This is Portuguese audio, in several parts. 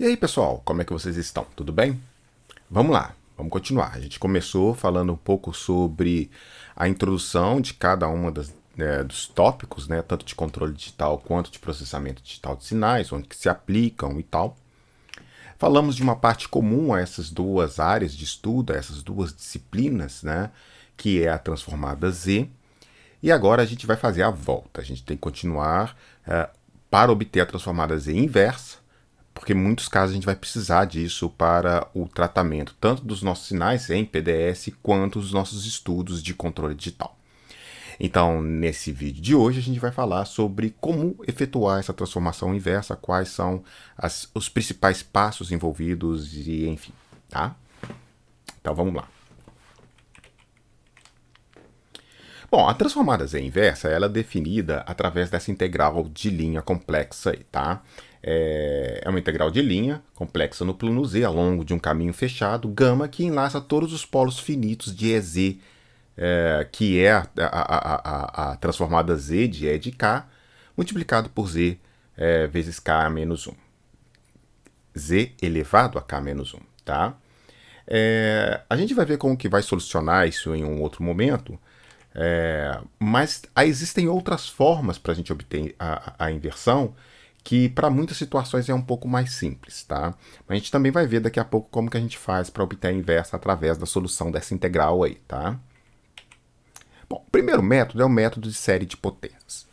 aí, pessoal, como é que vocês estão? Tudo bem? Vamos lá, vamos continuar. A gente começou falando um pouco sobre a introdução de cada uma dos tópicos, né, tanto de controle digital quanto de processamento digital de sinais, onde que se aplicam e tal. Falamos de uma parte comum a essas duas áreas de estudo, a essas duas disciplinas, né, que é a transformada Z. E agora a gente vai fazer a volta. A gente tem que continuar para obter a transformada Z inversa, porque em muitos casos a gente vai precisar disso para o tratamento tanto dos nossos sinais em PDS quanto dos nossos estudos de controle digital. Então, nesse vídeo de hoje, a gente vai falar sobre como efetuar essa transformação inversa, quais são os principais passos envolvidos e enfim, tá? Então, vamos lá. Bom, a transformada Z inversa ela é definida através dessa integral de linha complexa aí, tá? É uma integral de linha complexa no plano Z ao longo de um caminho fechado, gama, que enlaça todos os polos finitos de EZ, que é a transformada Z de E de K, multiplicado por Z vezes K menos 1. Z elevado a K menos 1, tá? A gente vai ver como que vai solucionar isso em um outro momento, mas existem outras formas para a gente obter a inversão que para muitas situações é um pouco mais simples, tá? Mas a gente também vai ver daqui a pouco como que a gente faz para obter a inversa através da solução dessa integral aí, tá? Bom, o primeiro método é o método de série de potências.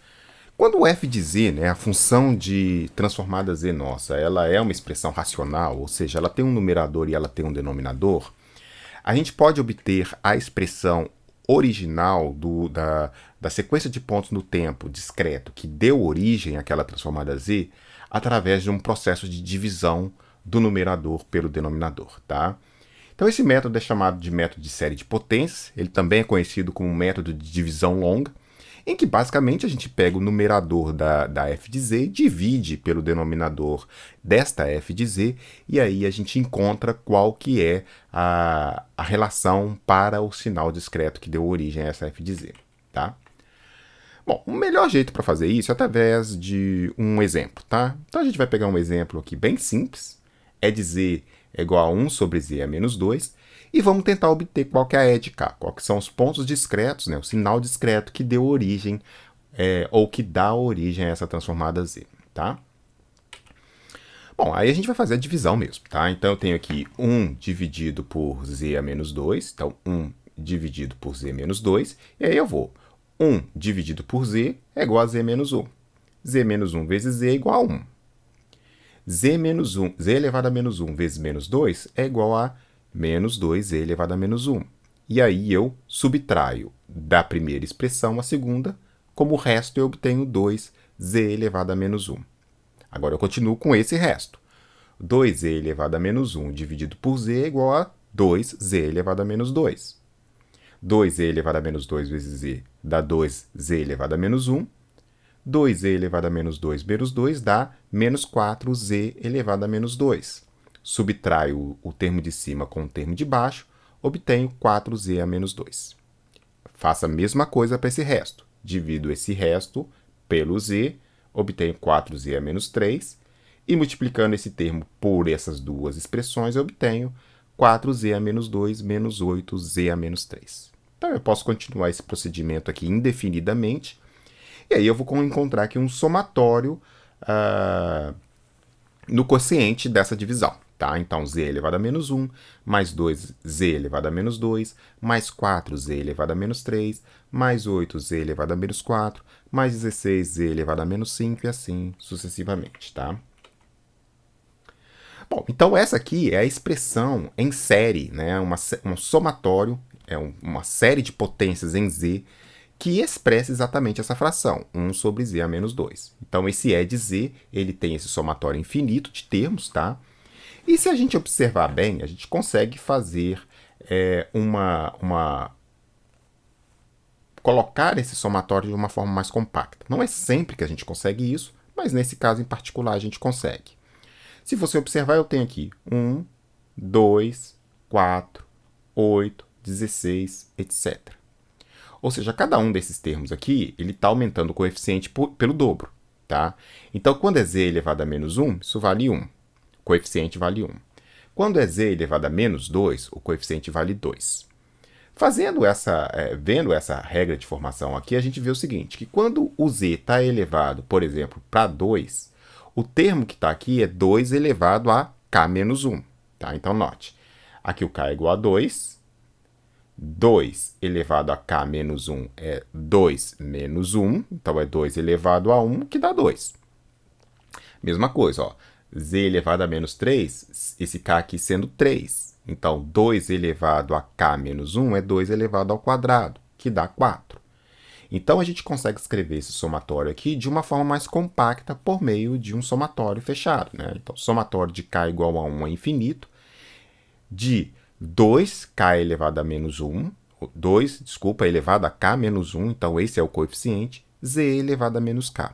Quando o f de z, né, a função de transformada z nossa, ela é uma expressão racional, ou seja, ela tem um numerador e ela tem um denominador, a gente pode obter a expressão original da sequência de pontos no tempo discreto que deu origem àquela transformada z através de um processo de divisão do numerador pelo denominador, tá? Então esse método é chamado de método de série de potências, ele também é conhecido como método de divisão longa, em que basicamente a gente pega o numerador da f de z, divide pelo denominador desta f de z, e aí a gente encontra qual que é a relação para o sinal discreto que deu origem a essa f de z, tá? Bom, o melhor jeito para fazer isso é através de um exemplo, tá? Então a gente vai pegar um exemplo aqui bem simples, E de z é igual a 1 sobre z a menos 2, e vamos tentar obter qual que é a E de K, qual que são os pontos discretos, né, o sinal discreto que deu origem, ou que dá origem a essa transformada z, tá? Bom, aí a gente vai fazer a divisão mesmo, tá? Então eu tenho aqui 1 dividido por z a menos 2, então 1 dividido por z menos 2, e aí eu vou 1 dividido por z é igual a z menos 1. Z menos 1 vezes z é igual a 1. Z menos 1, z elevado a menos 1 vezes menos 2 é igual a menos 2z elevado a menos 1. E aí eu subtraio da primeira expressão a segunda, como resto eu obtenho 2z elevado a menos 1. Agora eu continuo com esse resto. 2z elevado a menos 1 dividido por z é igual a 2z elevado a menos 2. 2z elevado a menos 2 vezes z dá 2z elevado a menos 1. 2z elevado a menos 2 menos 2 dá menos 4z elevado a menos 2. Subtraio o termo de cima com o termo de baixo, obtenho 4z a menos 2. Faço a mesma coisa para esse resto. Divido esse resto pelo z, obtenho 4z a menos 3, e multiplicando esse termo por essas duas expressões, eu obtenho 4z a menos 2 menos 8z a menos 3. Então eu posso continuar esse procedimento aqui indefinidamente, e aí eu vou encontrar aqui um somatório no quociente dessa divisão. Tá? Então, z elevado a menos 1, mais 2z elevado a menos 2, mais 4z elevado a menos 3, mais 8z elevado a menos 4, mais 16z elevado a menos 5 e assim sucessivamente. Tá? Bom, então essa aqui é a expressão em série, né? Um somatório, uma série de potências em z, que expressa exatamente essa fração, 1 sobre z a menos 2. Então, esse E de z, ele tem esse somatório infinito de termos, tá? E se a gente observar bem, a gente consegue fazer colocar esse somatório de uma forma mais compacta. Não é sempre que a gente consegue isso, mas nesse caso em particular a gente consegue. Se você observar, eu tenho aqui 1, 2, 4, 8, 16, etc. Ou seja, cada um desses termos aqui, ele está aumentando o coeficiente pelo dobro, tá? Então, quando é z elevado a menos 1, isso vale 1. coeficiente vale 1. Quando é z elevado a menos 2, o coeficiente vale 2. Vendo essa regra de formação aqui, a gente vê o seguinte, que quando o z está elevado, por exemplo, para 2, o termo que está aqui é 2 elevado a k menos 1. Tá? Então, note, aqui o k é igual a 2, 2 elevado a k menos 1 é 2 menos 1, então é 2 elevado a 1, que dá 2. Mesma coisa, ó, z elevado a menos 3, esse k aqui sendo 3. Então, 2 elevado a k menos 1 é 2 elevado ao quadrado, que dá 4. Então, a gente consegue escrever esse somatório aqui de uma forma mais compacta por meio de um somatório fechado, né? Então, somatório de k igual a 1 é infinito, de 2k elevado a menos 1, elevado a k menos 1, então esse é o coeficiente, z elevado a menos k.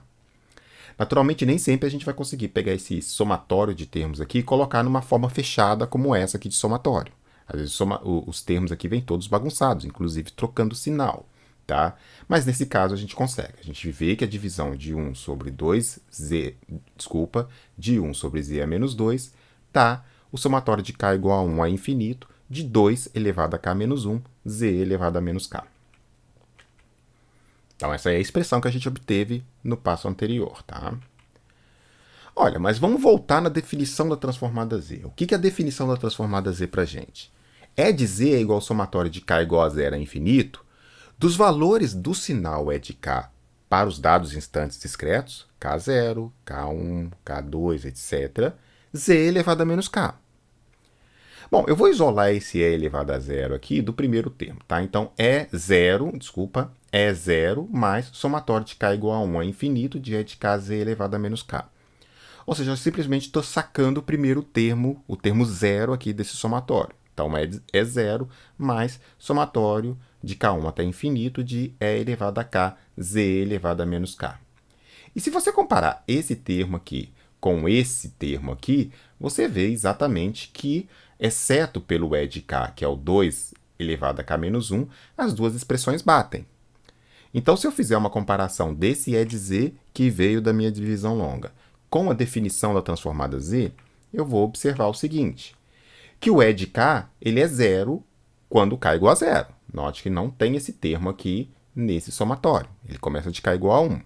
Naturalmente, nem sempre a gente vai conseguir pegar esse somatório de termos aqui e colocar numa forma fechada como essa aqui de somatório. Às vezes os termos aqui vêm todos bagunçados, inclusive trocando sinal, tá? Mas nesse caso a gente consegue. A gente vê que a divisão de 1 sobre 2z, de 1 sobre z a menos 2, tá? O somatório de k igual a 1 a infinito, de 2 elevado a k menos 1, z elevado a menos k. Então, essa é a expressão que a gente obteve no passo anterior, tá? Olha, mas vamos voltar na definição da transformada z. O que é a definição da transformada z para a gente? É de z é igual ao somatório de k igual a 0 a infinito, dos valores do sinal é de k para os dados instantes discretos, k0, k1, k2, etc., z elevado a menos k. Bom, eu vou isolar esse e elevado a 0 aqui do primeiro termo, tá? Então, é 0 mais somatório de k igual a 1 a infinito de e de k z elevado a menos k. Ou seja, eu simplesmente estou sacando o primeiro termo, o termo 0 aqui desse somatório. Então, é 0 mais somatório de k1 até infinito de e elevado a k z elevado a menos k. E se você comparar esse termo aqui com esse termo aqui, você vê exatamente que, exceto pelo e de k, que é o 2 elevado a k menos 1, as duas expressões batem. Então, se eu fizer uma comparação desse e de z, que veio da minha divisão longa, com a definição da transformada z, eu vou observar o seguinte, que o e de k ele é 0 quando k é igual a 0. Note que não tem esse termo aqui nesse somatório. Ele começa de k igual a 1.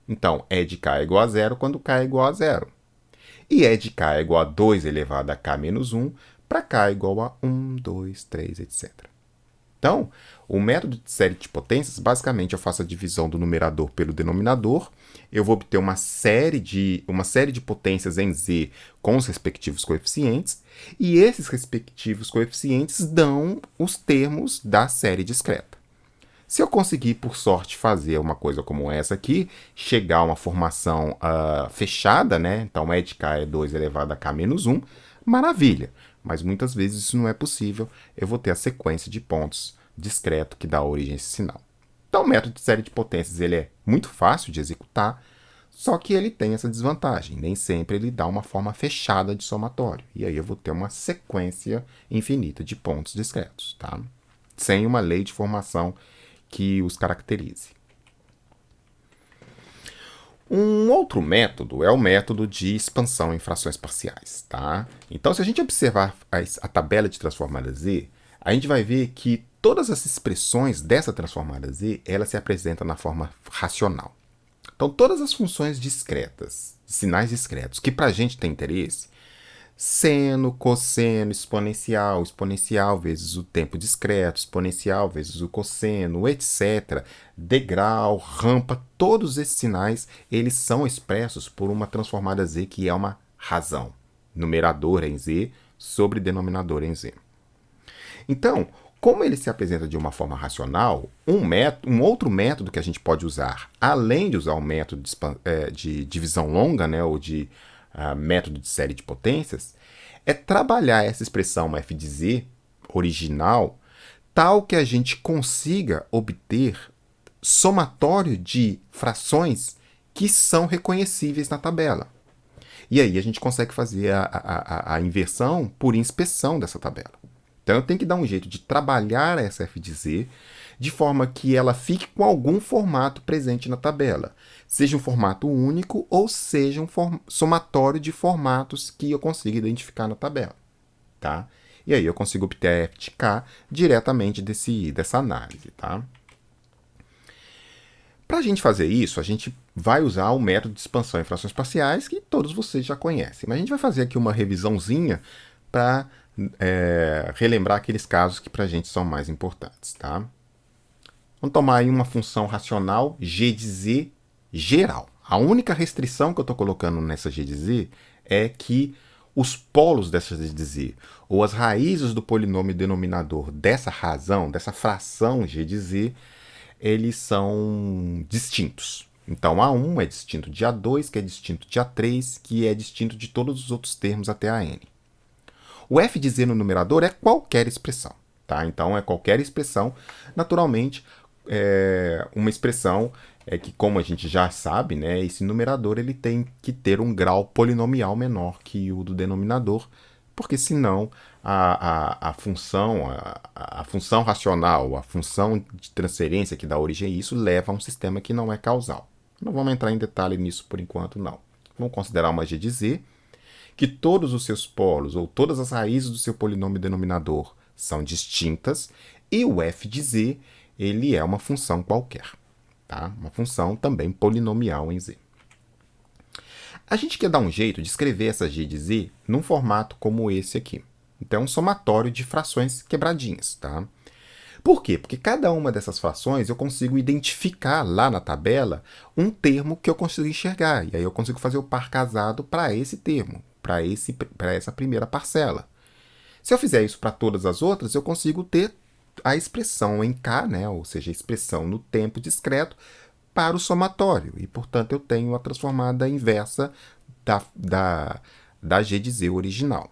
Então, e de k é igual a 0 quando k é igual a 0. E e de k é igual a 2 elevado a k menos 1 para k igual a 1, 2, 3, etc. Então, o método de série de potências, basicamente eu faço a divisão do numerador pelo denominador, eu vou obter uma série de potências em z com os respectivos coeficientes, e esses respectivos coeficientes dão os termos da série discreta. Se eu conseguir, por sorte, fazer uma coisa como essa aqui, chegar a uma formação fechada, né? Então, e de k é 2 elevado a k menos 1, maravilha. Mas muitas vezes isso não é possível, eu vou ter a sequência de pontos discreto que dá origem a esse sinal. Então, o método de série de potências ele é muito fácil de executar, só que ele tem essa desvantagem. Nem sempre ele dá uma forma fechada de somatório. E aí eu vou ter uma sequência infinita de pontos discretos, tá? Sem uma lei de formação que os caracterize. Um outro método é o método de expansão em frações parciais, tá? Então, se a gente observar a tabela de transformada z, a gente vai ver que todas as expressões dessa transformada z, ela se apresenta na forma racional. Então, todas as funções discretas, sinais discretos, que para a gente tem interesse, seno, cosseno, exponencial, exponencial vezes o tempo discreto, exponencial vezes o cosseno, etc., degrau, rampa, todos esses sinais, eles são expressos por uma transformada z que é uma razão. Numerador em z sobre denominador em z. Então, como ele se apresenta de uma forma racional, um outro método que a gente pode usar, além de usar o método de divisão longa, né, ou de método de série de potências, é trabalhar essa expressão f de z original tal que a gente consiga obter somatório de frações que são reconhecíveis na tabela. E aí a gente consegue fazer a inversão por inspeção dessa tabela. Então eu tenho que dar um jeito de trabalhar essa f de z de forma que ela fique com algum formato presente na tabela, seja um formato único ou seja um somatório de formatos que eu consiga identificar na tabela. Tá? E aí eu consigo obter a f de k diretamente dessa análise. Tá? Para a gente fazer isso, a gente vai usar o método de expansão em frações parciais, que todos vocês já conhecem. Mas a gente vai fazer aqui uma revisãozinha para relembrar aqueles casos que para a gente são mais importantes. Tá? Vamos tomar aí uma função racional g de z geral. A única restrição que eu estou colocando nessa g de z é que os polos dessa g de z, ou as raízes do polinômio denominador dessa razão, dessa fração g de z, eles são distintos. Então, A1 é distinto de A2, que é distinto de A3, que é distinto de todos os outros termos até a n. O f de z no numerador é qualquer expressão. Tá? Então, é qualquer expressão. Naturalmente, uma expressão que, como a gente já sabe, né, esse numerador ele tem que ter um grau polinomial menor que o do denominador, porque senão a função racional, a função de transferência que dá origem a isso, leva a um sistema que não é causal. Não vamos entrar em detalhe nisso por enquanto, não. Vamos considerar uma g de z, que todos os seus polos, ou todas as raízes do seu polinômio denominador são distintas, e o f de z, ele é uma função qualquer. Tá? Uma função também polinomial em z. A gente quer dar um jeito de escrever essa g de z num formato como esse aqui. Então, é um somatório de frações quebradinhas. Tá? Por quê? Porque cada uma dessas frações eu consigo identificar lá na tabela um termo que eu consigo enxergar. E aí eu consigo fazer o par casado para esse termo, para essa primeira parcela. Se eu fizer isso para todas as outras, eu consigo ter a expressão em k, né? Ou seja, a expressão no tempo discreto, para o somatório. E, portanto, eu tenho a transformada inversa da g de z original.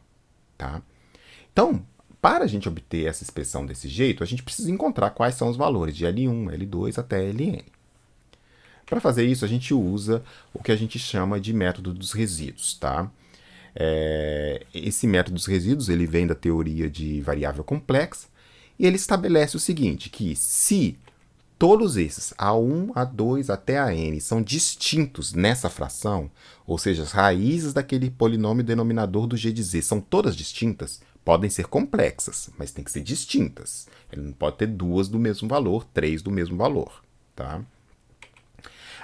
Tá? Então, para a gente obter essa expressão desse jeito, a gente precisa encontrar quais são os valores de L1, L2 até Ln. Para fazer isso, a gente usa o que a gente chama de método dos resíduos. Tá? Esse método dos resíduos ele vem da teoria de variável complexa, e ele estabelece o seguinte, que se todos esses, A1, A2 até a n, são distintos nessa fração, ou seja, as raízes daquele polinômio denominador do g de z são todas distintas, podem ser complexas, mas tem que ser distintas. Ele não pode ter duas do mesmo valor, três do mesmo valor. Tá?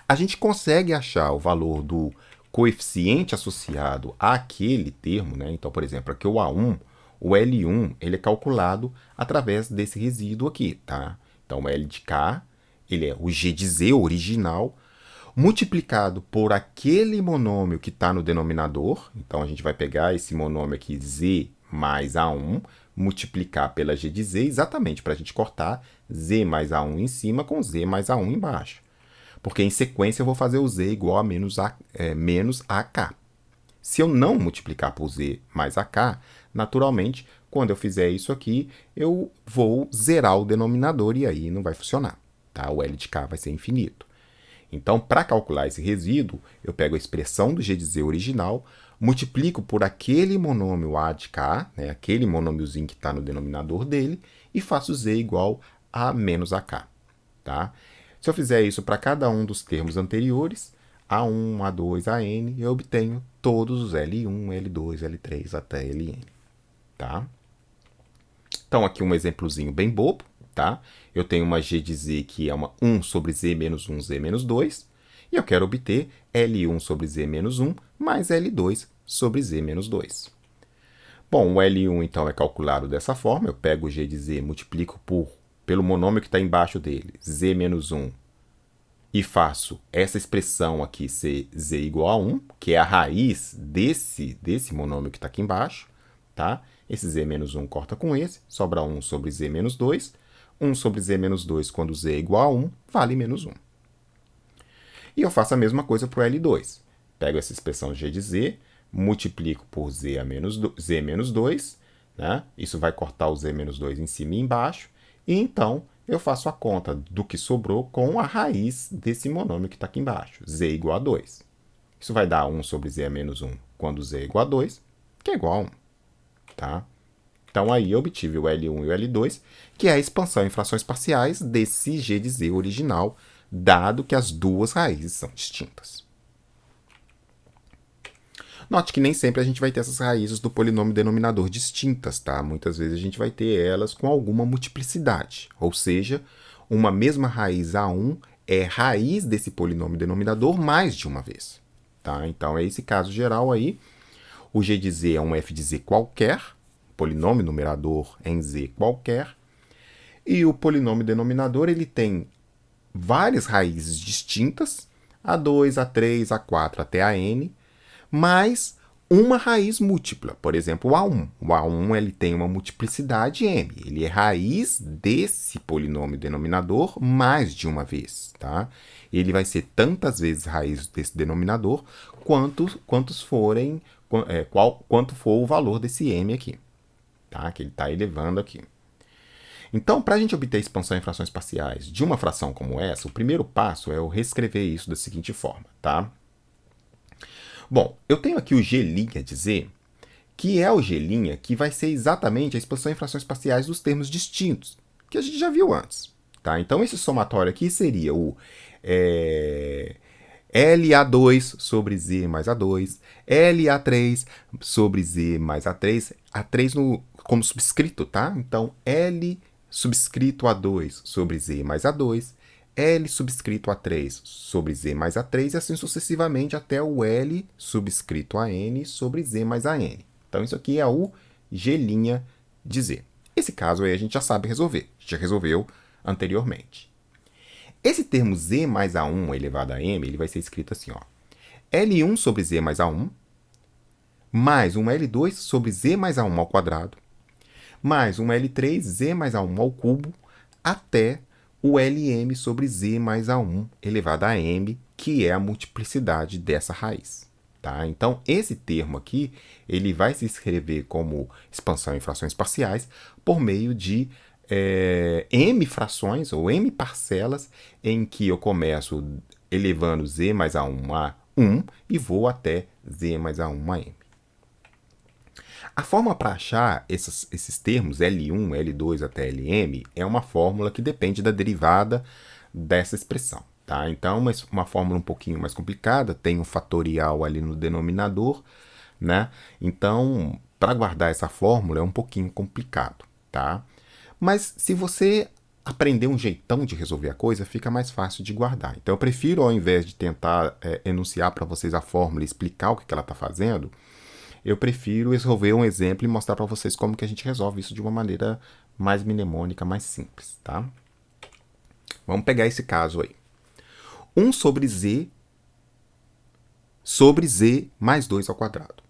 A gente consegue achar o valor do coeficiente associado àquele termo, né? Então, por exemplo, aqui o A1, o L1 ele é calculado através desse resíduo aqui, tá? Então, o L de K, ele é o G de Z original, multiplicado por aquele monômio que está no denominador. Então, a gente vai pegar esse monômio aqui, Z mais A1, multiplicar pela G de Z, exatamente para a gente cortar Z mais A1 em cima com Z mais A1 embaixo. Porque, em sequência, eu vou fazer o Z igual a menos AK. Se eu não multiplicar por z mais AK, naturalmente, quando eu fizer isso aqui, eu vou zerar o denominador e aí não vai funcionar. Tá? O L de K vai ser infinito. Então, para calcular esse resíduo, eu pego a expressão do g de z original, multiplico por aquele monômio A de K, né, aquele monômiozinho que está no denominador dele, e faço z igual a menos AK. Tá? Se eu fizer isso para cada um dos termos anteriores, A1, A2, AN, eu obtenho todos os L1, L2, L3 até Ln. Tá? Então, aqui um exemplozinho bem bobo. Tá? Eu tenho uma g de z que é uma 1 sobre z menos 1, z menos 2. E eu quero obter L1 sobre z menos 1 mais L2 sobre z menos 2. Bom, o L1, então, é calculado dessa forma. Eu pego o g de z, multiplico pelo monômio que está embaixo dele, z menos 1, e faço essa expressão aqui ser z igual a 1, que é a raiz desse monômio que está aqui embaixo. Tá? Esse z menos 1 corta com esse, sobra 1 sobre z menos 2. 1 sobre z menos 2, quando z é igual a 1, vale menos 1. E eu faço a mesma coisa para o L2. Pego essa expressão g de z, multiplico por z menos 2, né? Isso vai cortar o z menos 2 em cima e embaixo, e então eu faço a conta do que sobrou com a raiz desse monômio que está aqui embaixo, z igual a 2. Isso vai dar 1 sobre z menos 1 quando z é igual a 2, que é igual a 1. Tá? Então aí eu obtive o L1 e o L2, que é a expansão em frações parciais desse G de Z original, dado que as duas raízes são distintas. Note que nem sempre a gente vai ter essas raízes do polinômio denominador distintas, tá? Muitas vezes a gente vai ter elas com alguma multiplicidade, ou seja, uma mesma raiz A1 é raiz desse polinômio denominador mais de uma vez, tá? Então é esse caso geral aí. O G de Z é um f de Z qualquer, polinômio numerador em Z qualquer, e o polinômio denominador ele tem várias raízes distintas, A2, A3, A4 até a n, mais uma raiz múltipla, por exemplo, o A1. O A1 ele tem uma multiplicidade m, ele é raiz desse polinômio denominador mais de uma vez, tá? Ele vai ser tantas vezes raiz desse denominador quanto for o valor desse m aqui, tá? Que ele está elevando aqui. Então, para a gente obter a expansão em frações parciais de uma fração como essa, o primeiro passo é eu reescrever isso da seguinte forma, tá? Bom, eu tenho aqui o G' de Z, que é o G' que vai ser exatamente a expansão em frações parciais dos termos distintos, que a gente já viu antes, tá? Então, esse somatório aqui seria o LA2 sobre Z mais A2, LA3 sobre Z mais A3, A3 como subscrito, tá? Então, L subscrito A2 sobre Z mais A2, L subscrito A3 sobre Z mais A3 e assim sucessivamente até o L subscrito AN sobre Z mais AN. Então, isso aqui é o G' de Z. Esse caso aí a gente já sabe resolver, a gente já resolveu anteriormente. Esse termo Z mais A1 elevado a M, ele vai ser escrito assim, ó. L1 sobre Z mais A1, mais um L2 sobre Z mais A1 ao quadrado, mais um L3 Z mais A1 ao cubo, até o Lm sobre Z mais A1 elevado a M, que é a multiplicidade dessa raiz. Tá? Então, esse termo aqui, ele vai se escrever como expansão em frações parciais por meio de m frações ou m parcelas em que eu começo elevando Z mais A1 a 1 e vou até Z mais A1 a M. A forma para achar esses termos, L1, L2 até Lm, é uma fórmula que depende da derivada dessa expressão. Tá? Então, uma fórmula um pouquinho mais complicada, tem um fatorial ali no denominador, né? Então, para guardar essa fórmula é um pouquinho complicado. Tá? Mas se você aprender um jeitão de resolver a coisa, fica mais fácil de guardar. Então, eu prefiro, ao invés de tentar enunciar para vocês a fórmula e explicar o que ela está fazendo, eu prefiro resolver um exemplo e mostrar para vocês como que a gente resolve isso de uma maneira mais mnemônica, mais simples, tá? Vamos pegar esse caso aí. 1 sobre Z mais 2 ao quadrado.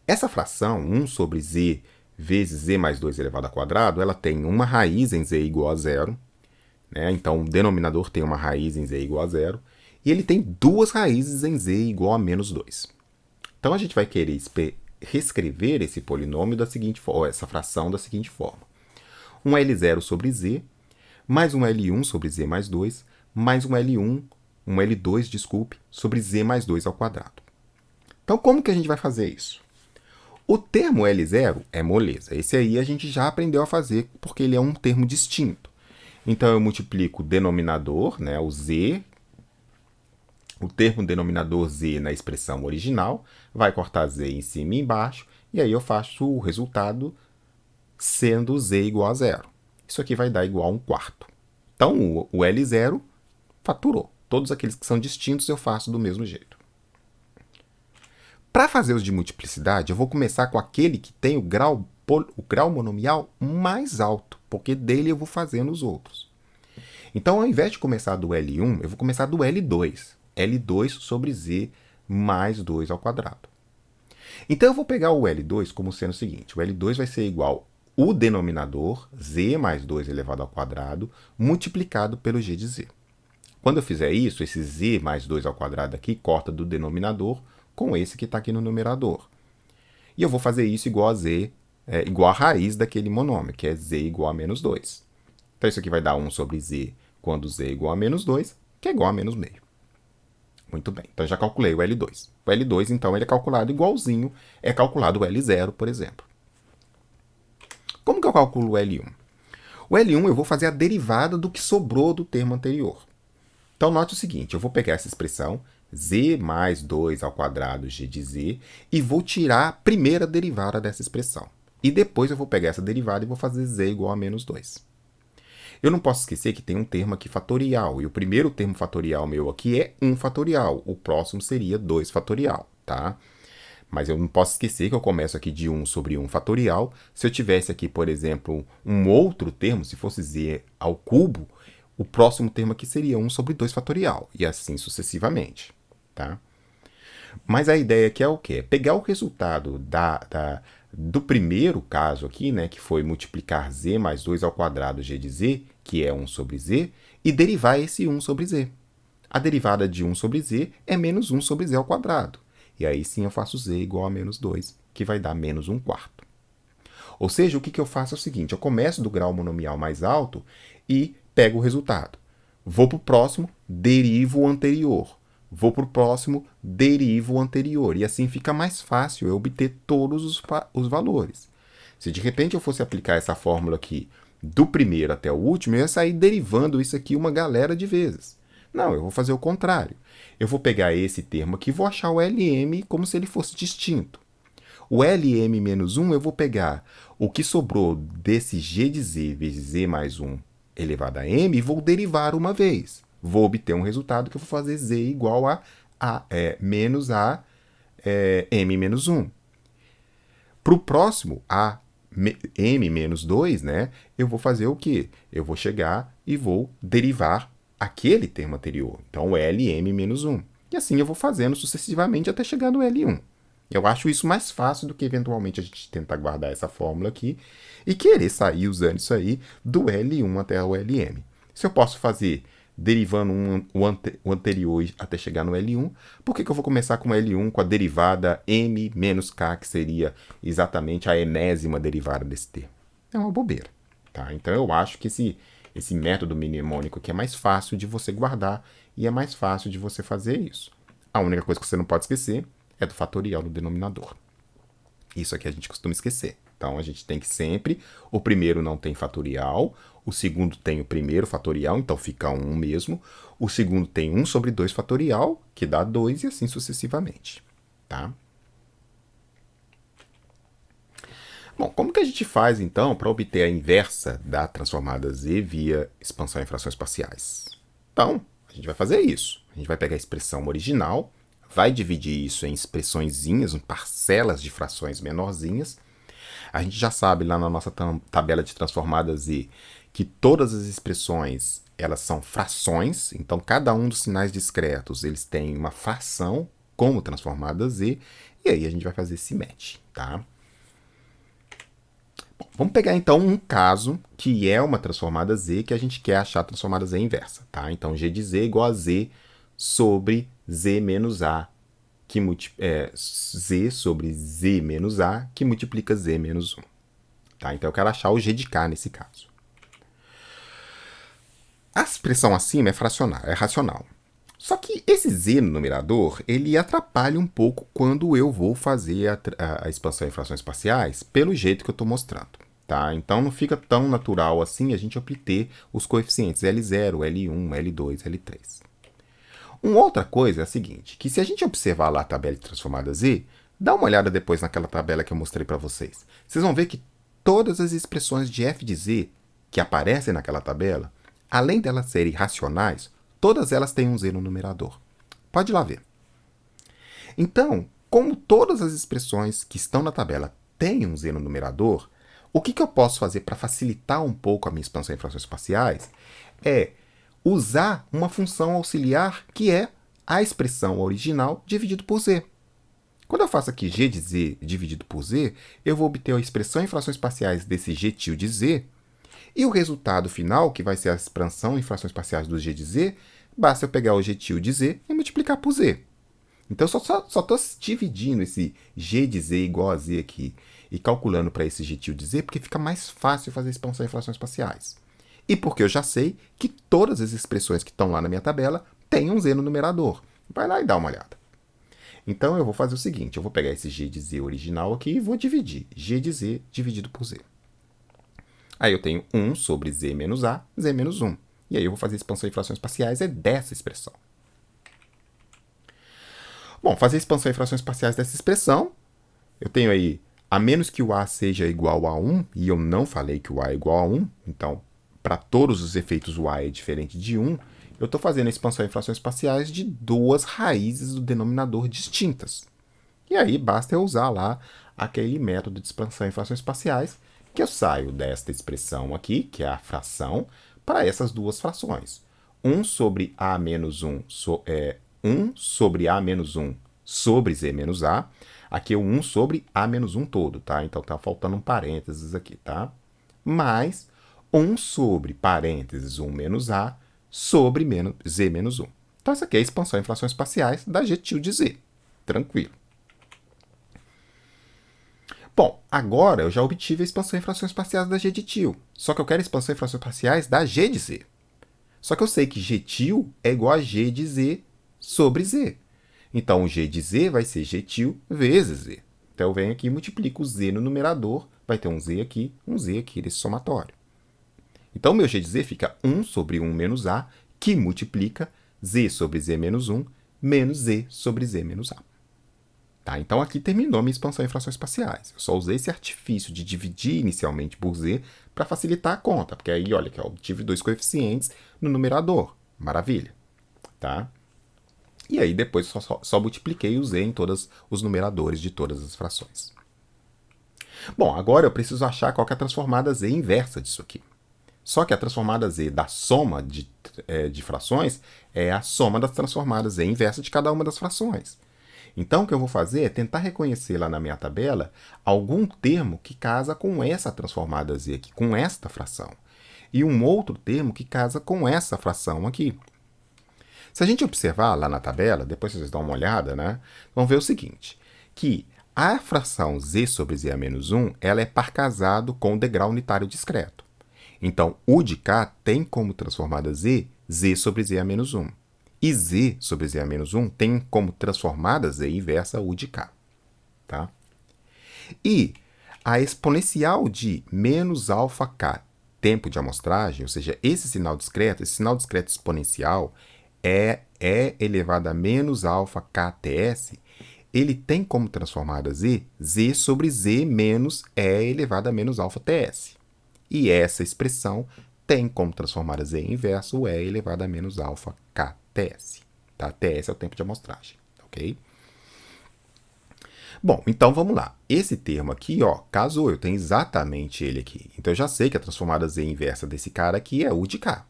Essa fração, 1 sobre Z vezes Z mais 2 elevado ao quadrado, ela tem uma raiz em Z igual a zero, né? Então, o denominador tem uma raiz em Z igual a zero, e ele tem duas raízes em Z igual a menos 2. Então, a gente vai querer reescrever esse polinômio da seguinte forma, essa fração da seguinte forma. Um L0 sobre Z, mais um L1 sobre Z mais 2, mais um L2, desculpe, sobre Z mais 2 ao quadrado. Então, como que a gente vai fazer isso? O termo L0 é moleza. Esse aí a gente já aprendeu a fazer porque ele é um termo distinto. Então, eu multiplico o denominador, né, o Z, o termo denominador Z na expressão original, vai cortar Z em cima e embaixo, e aí eu faço o resultado sendo Z igual a zero. Isso aqui vai dar igual a 1/4. Então, o L0 faturou. Todos aqueles que são distintos eu faço do mesmo jeito. Para fazer os de multiplicidade, eu vou começar com aquele que tem o grau monomial mais alto, porque dele eu vou fazendo os outros. Então, ao invés de começar do L1, eu vou começar do L2. L2 sobre Z mais 2 ao quadrado. Então, eu vou pegar o L2 como sendo o seguinte. O L2 vai ser igual o denominador, Z mais 2 elevado ao quadrado, multiplicado pelo G de Z. Quando eu fizer isso, esse Z mais 2 ao quadrado aqui corta do denominador com esse que está aqui no numerador. E eu vou fazer isso igual a Z, igual a raiz daquele monômio, que é Z igual a menos 2. Então, isso aqui vai dar 1 sobre Z quando Z é igual a menos 2, que é igual a menos meio. Muito bem, então já calculei o L2. O L2, então, ele é calculado igualzinho, é calculado o L0, por exemplo. Como que eu calculo o L1? O L1 eu vou fazer a derivada do que sobrou do termo anterior. Então, note o seguinte, eu vou pegar essa expressão, z mais 2 ao quadrado g de z, e vou tirar a primeira derivada dessa expressão. E depois eu vou pegar essa derivada e vou fazer z igual a menos 2. Eu não posso esquecer que tem um termo aqui fatorial, e o primeiro termo fatorial meu aqui é 1 fatorial, o próximo seria 2 fatorial, tá? Mas eu não posso esquecer que eu começo aqui de 1 sobre 1 fatorial. Se eu tivesse aqui, por exemplo, um outro termo, se fosse z ao cubo, o próximo termo aqui seria 1 sobre 2 fatorial, e assim sucessivamente, tá? Mas a ideia aqui é o quê? Pegar o resultado do primeiro caso aqui, né, que foi multiplicar z mais 2 ao quadrado g de z, que é 1 sobre z, e derivar esse 1 sobre z. A derivada de 1 sobre z é menos 1 sobre z ao quadrado. E aí sim eu faço z igual a menos 2, que vai dar menos 1 quarto. Ou seja, o que eu faço é o seguinte, eu começo do grau monomial mais alto e pego o resultado. Vou para o próximo, derivo o anterior. Vou para o próximo, derivo o anterior. E assim fica mais fácil eu obter todos os valores. Se de repente eu fosse aplicar essa fórmula aqui do primeiro até o último, eu ia sair derivando isso aqui uma galera de vezes. Não, eu vou fazer o contrário. Eu vou pegar esse termo aqui e vou achar o LM como se ele fosse distinto. O LM menos 1 eu vou pegar o que sobrou desse g de z vezes z mais 1 elevado a m e vou derivar uma vez. Vou obter um resultado que eu vou fazer z igual a menos m menos 1. Para o próximo, m menos 2, né, eu vou fazer o quê? Eu vou chegar e vou derivar aquele termo anterior. Então, o LM menos 1. E assim eu vou fazendo sucessivamente até chegar no L1. Eu acho isso mais fácil do que eventualmente a gente tentar guardar essa fórmula aqui e querer sair usando isso aí do L1 até o LM. Se eu posso fazer derivando o anterior até chegar no L1, por que eu vou começar com o L1 com a derivada m menos k, que seria exatamente a enésima derivada desse termo? É uma bobeira, tá? Então eu acho que esse método mnemônico aqui é mais fácil de você guardar e é mais fácil de você fazer isso. A única coisa que você não pode esquecer é do fatorial do denominador. Isso aqui a gente costuma esquecer. Então, a gente tem que sempre, o primeiro não tem fatorial, o segundo tem o primeiro fatorial, então fica 1 mesmo, o segundo tem 1 sobre 2 fatorial, que dá 2, e assim sucessivamente, tá? Bom, como que a gente faz, então, para obter a inversa da transformada z via expansão em frações parciais? Então, a gente vai fazer isso. A gente vai pegar a expressão original, vai dividir isso em expressõezinhas, em parcelas de frações menorzinhas. A gente já sabe lá na nossa tabela de transformada z que todas as expressões elas são frações, então cada um dos sinais discretos eles têm uma fração como transformada z, e aí a gente vai fazer esse match, tá? Bom, vamos pegar então um caso que é uma transformada z que a gente quer achar a transformada z inversa, tá? Então g de z é igual a z sobre z menos a, que z sobre z menos a, que multiplica z menos 1. Tá? Então eu quero achar o g de k nesse caso. A expressão acima é racional. Só que esse z no numerador, ele atrapalha um pouco quando eu vou fazer a expansão em frações parciais pelo jeito que eu estou mostrando. Tá? Então não fica tão natural assim a gente obter os coeficientes L0, L1, L2, L3. Uma outra coisa é a seguinte, que se a gente observar lá a tabela de transformada z, dá uma olhada depois naquela tabela que eu mostrei para vocês. Vocês vão ver que todas as expressões de f de z que aparecem naquela tabela, além delas serem racionais, todas elas têm um z no numerador. Pode ir lá ver. Então, como todas as expressões que estão na tabela têm um z no numerador, o que eu posso fazer para facilitar um pouco a minha expansão em frações parciais é usar uma função auxiliar que é a expressão original dividido por z. Quando eu faço aqui g de z dividido por z, eu vou obter a expressão em frações parciais desse g tio de z, e o resultado final, que vai ser a expansão em frações parciais do g de z, basta eu pegar o g tio de z e multiplicar por z. Então, eu só estou dividindo esse g de z igual a z aqui e calculando para esse g tio de z, porque fica mais fácil fazer a expansão em frações parciais. E porque eu já sei que todas as expressões que estão lá na minha tabela têm um z no numerador. Vai lá e dá uma olhada. Então, eu vou fazer o seguinte, eu vou pegar esse g de z original aqui e vou dividir g de z dividido por z. Aí eu tenho 1 sobre z menos a, z menos 1. E aí eu vou fazer expansão em frações parciais dessa expressão. Bom, fazer expansão em frações parciais dessa expressão, eu tenho aí, a menos que o a seja igual a 1, e eu não falei que o a é igual a 1, então, para todos os efeitos o a é diferente de 1, eu estou fazendo a expansão em frações parciais de duas raízes do denominador distintas. E aí basta eu usar lá aquele método de expansão em frações parciais, que eu saio desta expressão aqui, que é a fração, para essas duas frações. 1 sobre a menos 1 1 sobre a menos 1 sobre z menos a. Aqui é o 1 sobre a menos 1 todo, tá? Então tá faltando um parênteses aqui, tá? Mais 1 sobre parênteses 1 menos a sobre z menos 1. Então essa aqui é a expansão em frações parciais da g tilde z. Tranquilo. Bom, agora eu já obtive a expansão em frações parciais da g de til. Só que eu quero a expansão em frações parciais da g de z. Só que eu sei que g til é igual a g de z sobre z. Então, o g de z vai ser g til vezes z. Então, eu venho aqui e multiplico o z no numerador. Vai ter um z aqui desse somatório. Então, o meu g de z fica 1 sobre 1 menos a, que multiplica z sobre z menos 1, menos z sobre z menos a. Tá? Então, aqui terminou a minha expansão em frações parciais. Eu só usei esse artifício de dividir inicialmente por z para facilitar a conta, porque aí, olha, que eu obtive dois coeficientes no numerador. Maravilha. Tá? E aí, depois, só multipliquei o z em todos os numeradores de todas as frações. Bom, agora eu preciso achar qual que é a transformada z inversa disso aqui. Só que a transformada z da soma de frações é a soma das transformadas z inversa de cada uma das frações. Então, o que eu vou fazer é tentar reconhecer lá na minha tabela algum termo que casa com essa transformada z aqui, com esta fração. E um outro termo que casa com essa fração aqui. Se a gente observar lá na tabela, depois vocês dão uma olhada, né? Vão ver o seguinte, que a fração z sobre z a menos 1, ela é par casado com o degrau unitário discreto. Então, u de k tem como transformada z, z sobre z a menos 1. E z sobre z a menos 1 tem como transformada z inversa u de k. Tá? E a exponencial de menos alfa k, tempo de amostragem, ou seja, esse sinal discreto exponencial, e elevado a menos alfa kts, ele tem como transformada z, z sobre z menos e elevado a menos alfa ts. E essa expressão tem como transformada z inversa o e elevado a menos alfa kts. Tá? Ts é o tempo de amostragem, ok? Bom, então vamos lá. Esse termo aqui, ó, casou, eu tenho exatamente ele aqui. Então eu já sei que a transformada z inversa desse cara aqui é u de k,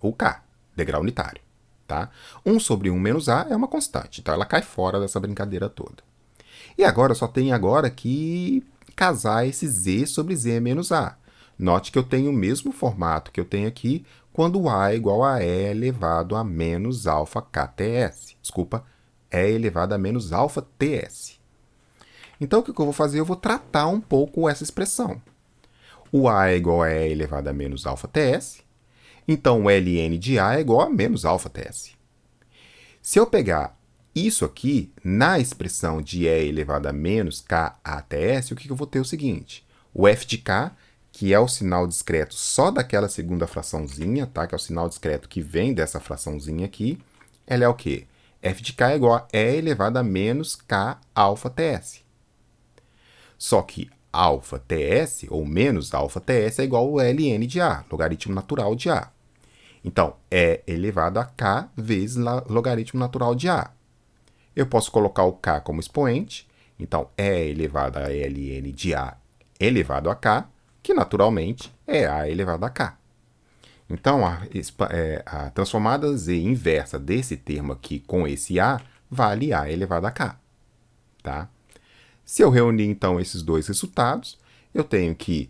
ou k, degrau unitário. Tá? 1 sobre 1 menos a é uma constante, então ela cai fora dessa brincadeira toda. E agora eu só tenho agora que casar esse z sobre z menos a. Note que eu tenho o mesmo formato que eu tenho aqui quando a é igual a e elevado a menos alfa kts. Desculpa, e elevado a menos alfa ts. Então, o que eu vou fazer? Eu vou tratar um pouco essa expressão. O a é igual a e elevado a menos alfa ts. Então, o ln de a é igual a menos alfa ts. Se eu pegar isso aqui na expressão de e elevado a menos kats, o que eu vou ter? O seguinte, o f de k, que é o sinal discreto só daquela segunda fraçãozinha, tá? Que é o sinal discreto que vem dessa fraçãozinha aqui, ela é o quê? F de k é igual a e elevado a menos k alfa ts. Só que alfa ts, ou menos alfa ts, é igual ao ln de a, logaritmo natural de a. Então, e elevado a k vezes logaritmo natural de a. Eu posso colocar o k como expoente, então e elevado a ln de a elevado a k, que naturalmente é a elevado a k. Então, a transformada z inversa desse termo aqui com esse a vale a elevado a k. Tá? Se eu reunir, então, esses dois resultados, eu tenho que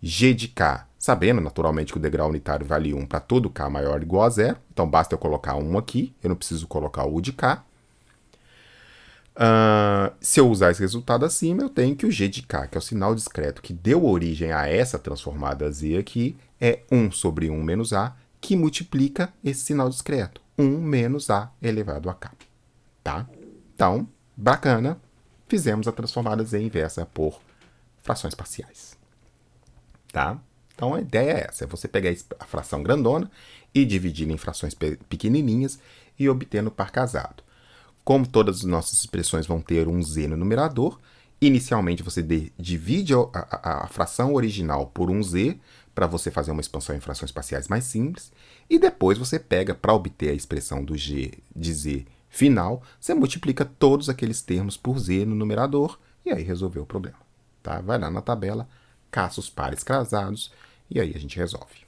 g de k, sabendo naturalmente que o degrau unitário vale 1 para todo k maior ou igual a 0, então basta eu colocar 1 aqui, eu não preciso colocar o u de k. Se eu usar esse resultado acima, eu tenho que o g de k, que é o sinal discreto que deu origem a essa transformada z aqui, é 1 sobre 1 menos a, que multiplica esse sinal discreto, 1 menos a elevado a k. Tá? Então, bacana, fizemos a transformada z inversa por frações parciais. Tá? Então a ideia é essa, é você pegar a fração grandona e dividir em frações pequenininhas e obter no par casado. Como todas as nossas expressões vão ter um z no numerador, inicialmente você divide a fração original por um z para você fazer uma expansão em frações parciais mais simples, e depois você pega, para obter a expressão do g de z final, você multiplica todos aqueles termos por z no numerador e aí resolveu o problema. Tá? Vai lá na tabela, caça os pares casados e aí a gente resolve.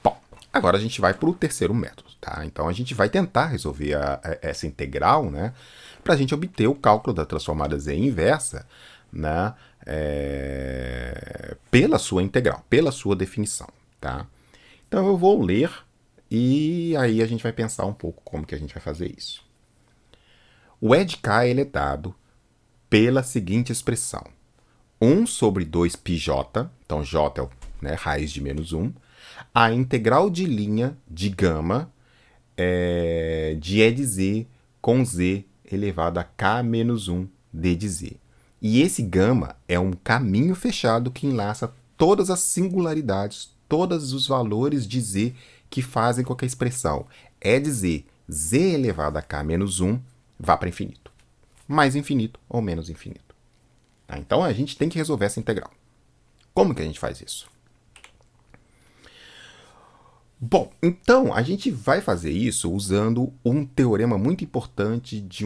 Bom, agora a gente vai para o terceiro método. Tá? Então a gente vai tentar resolver essa integral, né, para a gente obter o cálculo da transformada z inversa, né, pela sua integral, pela sua definição. Tá? Então eu vou ler e aí a gente vai pensar um pouco como que a gente vai fazer isso. O E de K ele é dado pela seguinte expressão. 1 sobre 2πj, então j é raiz de menos 1, a integral de linha de gama de E de z com z elevado a k menos 1 d de z. E esse gama é um caminho fechado que enlaça todas as singularidades, todos os valores de z que fazem com que a expressão E de z, z elevado a k menos 1, vá para infinito. Mais infinito ou menos infinito. Tá? Então a gente tem que resolver essa integral. Como que a gente faz isso? Bom, então a gente vai fazer isso usando um teorema muito importante de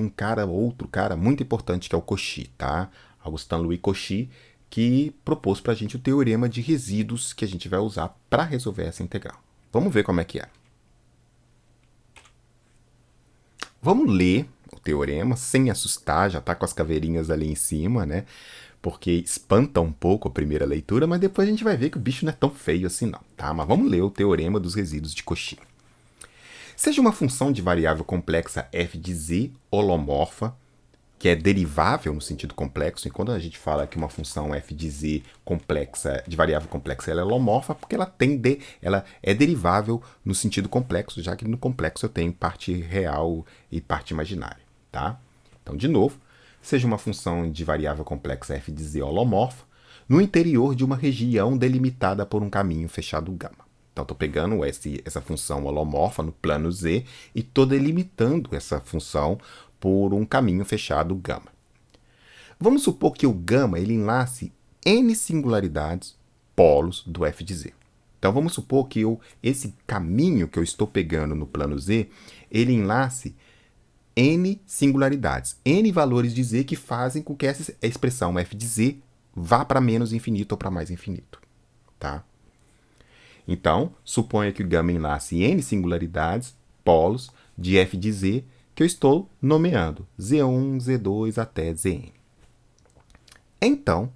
outro cara muito importante, que é o Cauchy, tá? Augustin-Louis Cauchy, que propôs para a gente o teorema de resíduos que a gente vai usar para resolver essa integral. Vamos ver como é que é. Vamos ler o teorema sem assustar, já está com as caveirinhas ali em cima, né? Porque espanta um pouco a primeira leitura, mas depois a gente vai ver que o bicho não é tão feio assim não, tá? Mas vamos ler o teorema dos resíduos de Cauchy. Seja uma função de variável complexa f de z holomorfa, que é derivável no sentido complexo, enquanto a gente fala que uma função f de z complexa, de variável complexa, ela é holomorfa porque ela é derivável no sentido complexo, já que no complexo eu tenho parte real e parte imaginária, tá? Então, de novo, seja uma função de variável complexa f de z holomorfa, no interior de uma região delimitada por um caminho fechado gama. Então, estou pegando essa função holomorfa no plano z e estou delimitando essa função por um caminho fechado gama. Vamos supor que o gama ele enlace n singularidades polos do f de z. Então, vamos supor que esse caminho que eu estou pegando no plano z, ele enlace n singularidades, n valores de z que fazem com que essa expressão f de z vá para menos infinito ou para mais infinito. Tá? Então, suponha que o gama enlace n singularidades, polos, de f de z, que eu estou nomeando z1, z2 até zn. Então,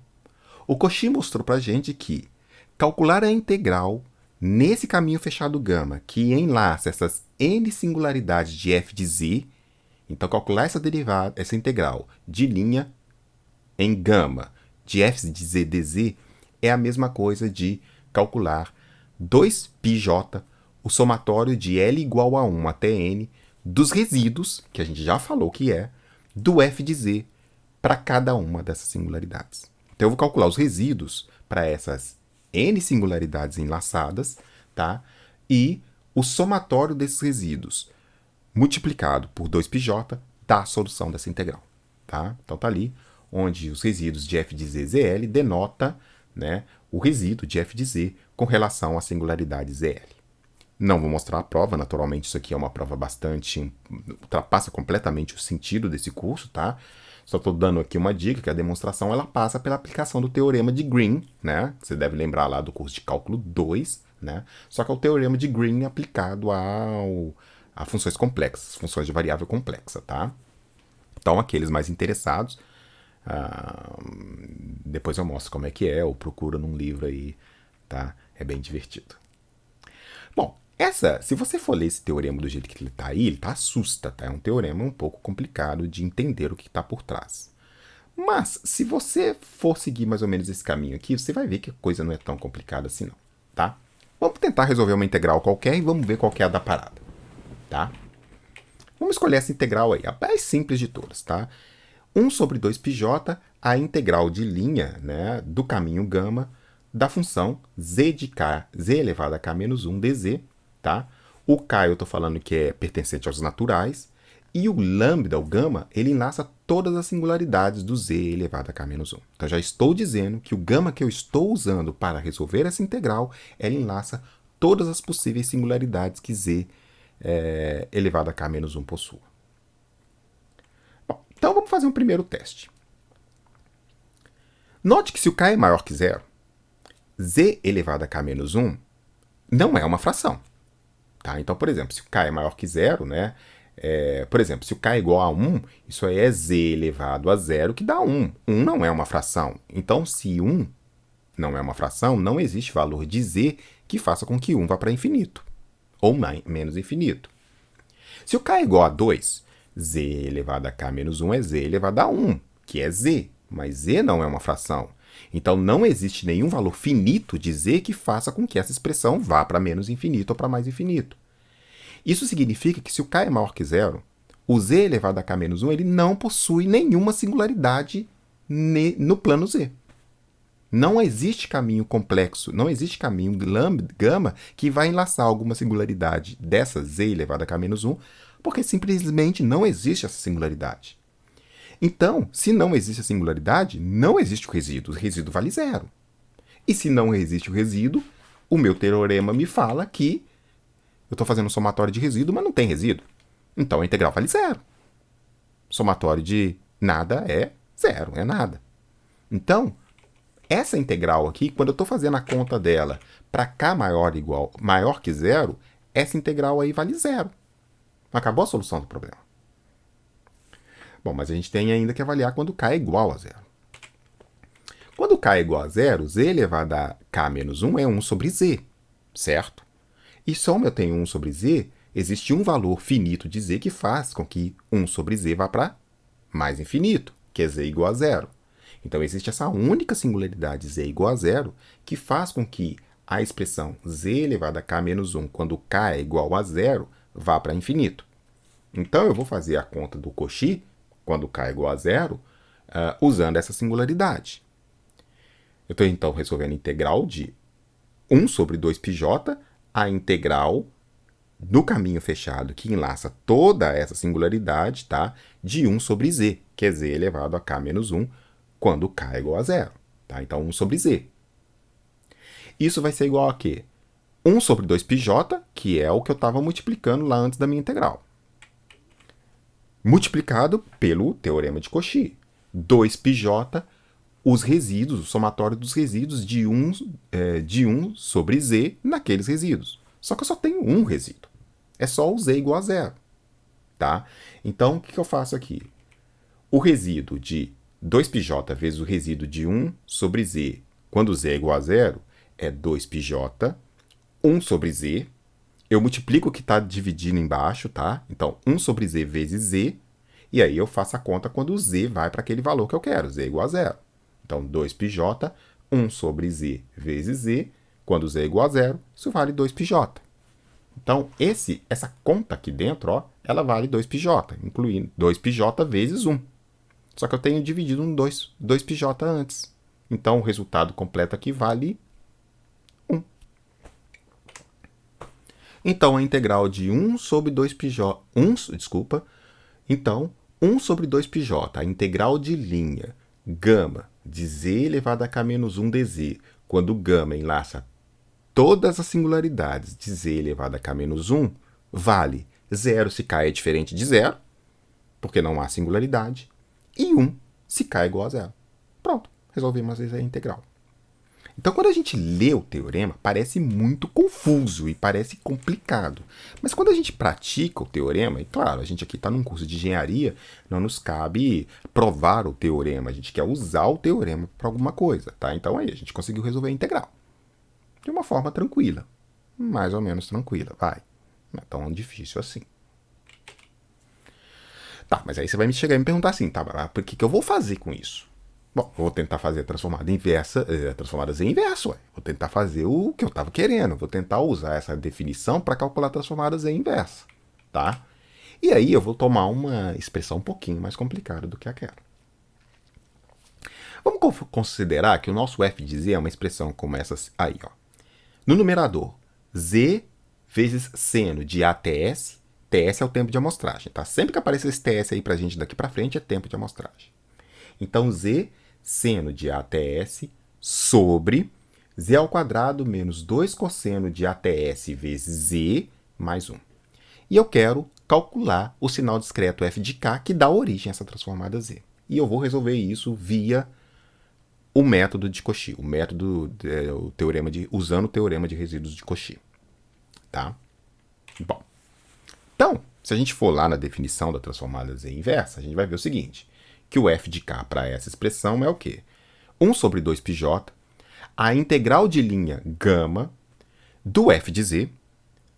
o Cauchy mostrou para a gente que calcular a integral nesse caminho fechado gama, que enlaça essas n singularidades de f de z, então, calcular essa integral de linha em gama de f de z dz é a mesma coisa de calcular 2πj, o somatório de L igual a 1 até N, dos resíduos, que a gente já falou que é, do f de z para cada uma dessas singularidades. Então, eu vou calcular os resíduos para essas N singularidades enlaçadas, tá? E o somatório desses resíduos multiplicado por 2πj dá a solução dessa integral. Tá? Então, está ali onde os resíduos de f de z zl denota, né, o resíduo de f de z com relação à singularidade zl. Não vou mostrar a prova, naturalmente isso aqui é uma prova ultrapassa completamente o sentido desse curso, tá? Só estou dando aqui uma dica, que a demonstração ela passa pela aplicação do teorema de Green, né? Você deve lembrar lá do curso de cálculo 2, né? Só que é o teorema de Green aplicado a funções complexas, funções de variável complexa, tá? Então, aqueles mais interessados, depois eu mostro como é que é, ou procura num livro aí, tá? É bem divertido. Bom, se você for ler esse teorema do jeito que ele tá aí, ele assusta, tá? É um teorema um pouco complicado de entender o que está por trás. Mas, se você for seguir mais ou menos esse caminho aqui, você vai ver que a coisa não é tão complicada assim não, tá? Vamos tentar resolver uma integral qualquer e vamos ver qual que é a da parada. Tá? Vamos escolher essa integral aí, a mais simples de todas, tá? 1 sobre 2πj, a integral de linha, né, do caminho gama da função z de k, z elevado a k menos 1 dz, tá? O k eu estou falando que é pertencente aos naturais, e o lambda, o gama, ele enlaça todas as singularidades do z elevado a k menos 1. Então, já estou dizendo que o gama que eu estou usando para resolver essa integral, ela enlaça todas as possíveis singularidades que z elevado a k menos 1 possua. Bom, então, vamos fazer um primeiro teste. Note que se o k é maior que zero, z elevado a k menos 1 não é uma fração. Tá? Então, por exemplo, se o k é maior que zero, né? Por exemplo, se o k é igual a 1, isso aí é z elevado a zero que dá 1. 1 não é uma fração. Então, se 1 não é uma fração, não existe valor de z que faça com que 1 vá para infinito, ou menos infinito. Se o k é igual a 2, z elevado a k menos 1 é z elevado a 1, que é z, mas z não é uma fração. Então, não existe nenhum valor finito de z que faça com que essa expressão vá para menos infinito ou para mais infinito. Isso significa que se o k é maior que zero, o z elevado a k menos 1 ele não possui nenhuma singularidade no plano z. Não existe caminho complexo, não existe caminho gama que vai enlaçar alguma singularidade dessa z elevado a k menos 1, porque simplesmente não existe essa singularidade. Então, se não existe a singularidade, não existe o resíduo vale zero. E se não existe o resíduo, o meu teorema me fala que eu estou fazendo um somatório de resíduo, mas não tem resíduo. Então, a integral vale zero. Somatório de nada é zero, é nada. Então, essa integral aqui, quando eu estou fazendo a conta dela para k maior que zero, essa integral aí vale zero. Acabou a solução do problema. Bom, mas a gente tem ainda que avaliar quando k é igual a zero. Quando k é igual a zero, z elevado a k menos 1 é 1 sobre z, certo? E só como eu tenho 1 sobre z, existe um valor finito de z que faz com que 1 sobre z vá para mais infinito, que é z igual a zero. Então, existe essa única singularidade z igual a zero que faz com que a expressão z elevado a k menos 1, quando k é igual a zero, vá para infinito. Então, eu vou fazer a conta do Cauchy, quando k é igual a zero, usando essa singularidade. Eu estou, então, resolvendo a integral de 1 sobre 2πj, a integral do caminho fechado que enlaça toda essa singularidade, tá? De 1 sobre z, que é z elevado a k menos 1, quando k é igual a zero. Tá? Então, 1 sobre z. Isso vai ser igual a quê? 1 sobre 2πj, que é o que eu estava multiplicando lá antes da minha integral. Multiplicado pelo teorema de Cauchy. 2πj, os resíduos, o somatório dos resíduos de 1 sobre z naqueles resíduos. Só que eu só tenho um resíduo. É só o z igual a zero. Tá? Então, o que eu faço aqui? O resíduo de 2πj vezes o resíduo de 1 sobre z, quando z é igual a zero, é 2πj, 1 sobre z. Eu multiplico o que está dividindo embaixo, tá? Então, 1 sobre z vezes z, e aí eu faço a conta quando o z vai para aquele valor que eu quero, z igual a zero. Então, 2πj, 1 sobre z vezes z, quando z é igual a zero, isso vale 2πj. Então, essa conta aqui dentro, ó, ela vale 2πj, incluindo 2πj vezes 1. Só que eu tenho dividido um 2πj antes. Então, o resultado completo aqui vale 1. Então, a integral de 1 sobre 2πj... Então, 1 sobre 2πj, a integral de linha gama de z elevado a k menos 1 dz, quando gama enlaça todas as singularidades de z elevado a k menos 1, vale 0 se k é diferente de zero, porque não há singularidade, e 1 se k é igual a zero. Pronto, resolvemos a integral. Então, quando a gente lê o teorema, parece muito confuso e parece complicado. Mas quando a gente pratica o teorema, e claro, a gente aqui está num curso de engenharia, não nos cabe provar o teorema, a gente quer usar o teorema para alguma coisa, tá? Então, aí a gente conseguiu resolver a integral. De uma forma tranquila, mais ou menos tranquila, vai. Não é tão difícil assim. Tá, mas aí você vai chegar e me perguntar assim, tá, mas o que eu vou fazer com isso? Bom, eu vou tentar fazer a transformada z inversa, ué. Vou tentar fazer o que eu estava querendo. Vou tentar usar essa definição para calcular a transformada z inversa, tá? E aí eu vou tomar uma expressão um pouquinho mais complicada do que aquela. Vamos considerar que o nosso f de z é uma expressão como essa aí, ó. No numerador, z vezes seno de a até s. TS é o tempo de amostragem, tá? Sempre que aparecer esse TS aí pra gente daqui pra frente é tempo de amostragem. Então, z seno de a até s sobre z ao quadrado menos 2 cosseno de a até s vezes z mais 1. E eu quero calcular o sinal discreto f de k que dá origem a essa transformada z. E eu vou resolver isso via o método de Cauchy, o método, o teorema usando o teorema de resíduos de Cauchy. Tá? Bom, então, se a gente for lá na definição da transformada z inversa, a gente vai ver o seguinte, que o f de k para essa expressão é o quê? 1 sobre 2πj, a integral de linha gama do f de z,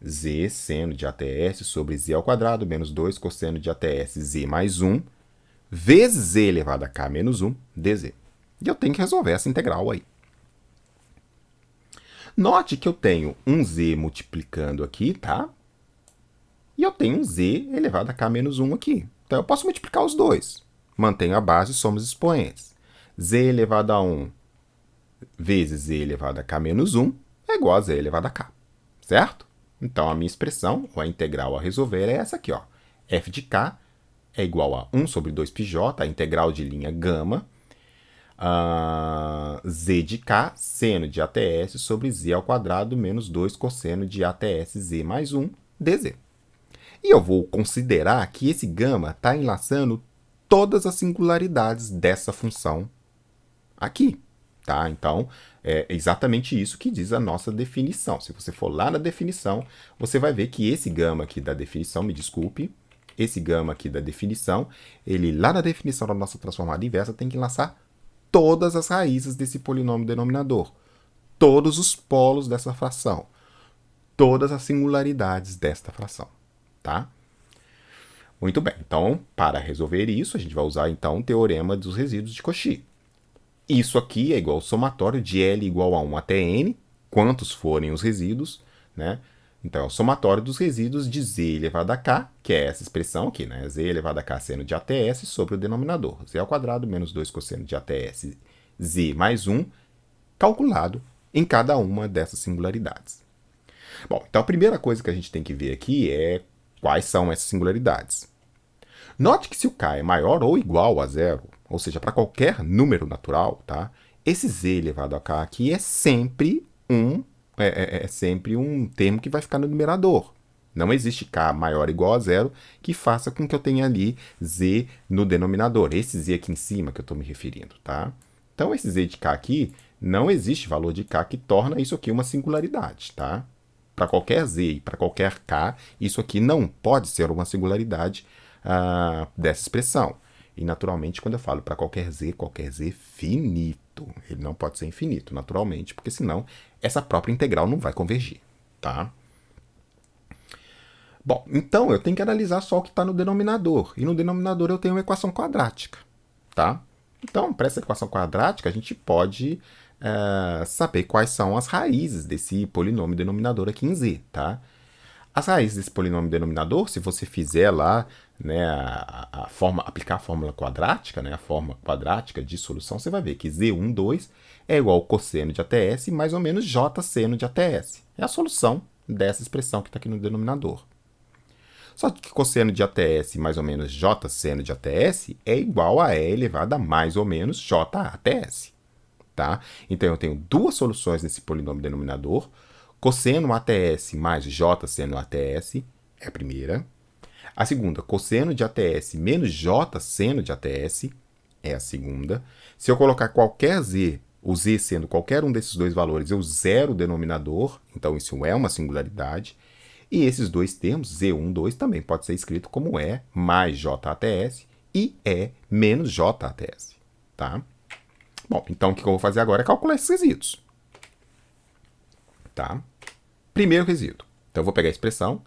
z seno de a até s sobre z ao quadrado menos 2 cosseno de a até s z mais 1, vezes z elevado a k menos 1 dz. E eu tenho que resolver essa integral aí. Note que eu tenho um z multiplicando aqui, tá? E eu tenho um z elevado a k menos 1 aqui. Então, eu posso multiplicar os dois. Mantenho a base e somos expoentes. Z elevado a 1 vezes z elevado a k menos 1 é igual a z elevado a k. Certo? Então, a minha expressão, ou a integral a resolver, é essa aqui, ó. F de k é igual a 1 sobre 2πj, a integral de linha gama, z de k, seno de a até s sobre z ao quadrado menos 2 cosseno de a até s z mais 1 dz. E eu vou considerar que esse gama está enlaçando todas as singularidades dessa função aqui. Tá? Então, é exatamente isso que diz a nossa definição. Se você for lá na definição, você vai ver que esse gama aqui da definição, me desculpe, esse gama aqui da definição, ele lá na definição da nossa transformada inversa tem que enlaçar todas as raízes desse polinômio denominador, todos os polos dessa fração, todas as singularidades desta fração. Tá? Muito bem, então, para resolver isso, a gente vai usar, então, o teorema dos resíduos de Cauchy. Isso aqui é igual ao somatório de L igual a 1 até N, quantos forem os resíduos, né? Então, é o somatório dos resíduos de z elevado a k, que é essa expressão aqui, né? Z elevado a k seno de a até s sobre o denominador, z ao quadrado menos 2 cosseno de a até s, z mais 1, calculado em cada uma dessas singularidades. Bom, então a primeira coisa que a gente tem que ver aqui é quais são essas singularidades. Note que se o k é maior ou igual a zero, ou seja, para qualquer número natural, tá? Esse z elevado a k aqui é sempre um termo que vai ficar no numerador. Não existe k maior ou igual a zero que faça com que eu tenha ali z no denominador. Esse z aqui em cima que eu estou me referindo, tá? Então, esse z de k aqui, não existe valor de k que torna isso aqui uma singularidade, tá? Para qualquer z e para qualquer k, isso aqui não pode ser uma singularidade dessa expressão. E, naturalmente, quando eu falo para qualquer z finito. Ele não pode ser infinito, naturalmente, porque senão essa própria integral não vai convergir, tá? Bom, então eu tenho que analisar só o que está no denominador. E no denominador eu tenho uma equação quadrática, tá? Então, para essa equação quadrática, a gente pode saber quais são as raízes desse polinômio denominador aqui em z, tá? As raízes desse polinômio denominador, se você fizer lá, né, aplicar a fórmula quadrática, né, a forma quadrática de solução, você vai ver que z12 é igual ao cosseno de até s mais ou menos j seno de até s. É a solução dessa expressão que está aqui no denominador. Só que cosseno de até s mais ou menos j seno de até s é igual a e elevado a mais ou menos j até s. Tá? Então, eu tenho duas soluções nesse polinômio denominador. Cosseno até s mais j seno até s é a primeira. A segunda, cosseno de até s menos j seno de até s é a segunda. Se eu colocar qualquer z, o z sendo qualquer um desses dois valores, eu zero o denominador, então isso é uma singularidade. E esses dois termos, z12, também pode ser escrito como e mais j até s e e menos j até s. Tá? Bom, então o que eu vou fazer agora é calcular esses resíduos. Tá? Primeiro resíduo. Então, eu vou pegar a expressão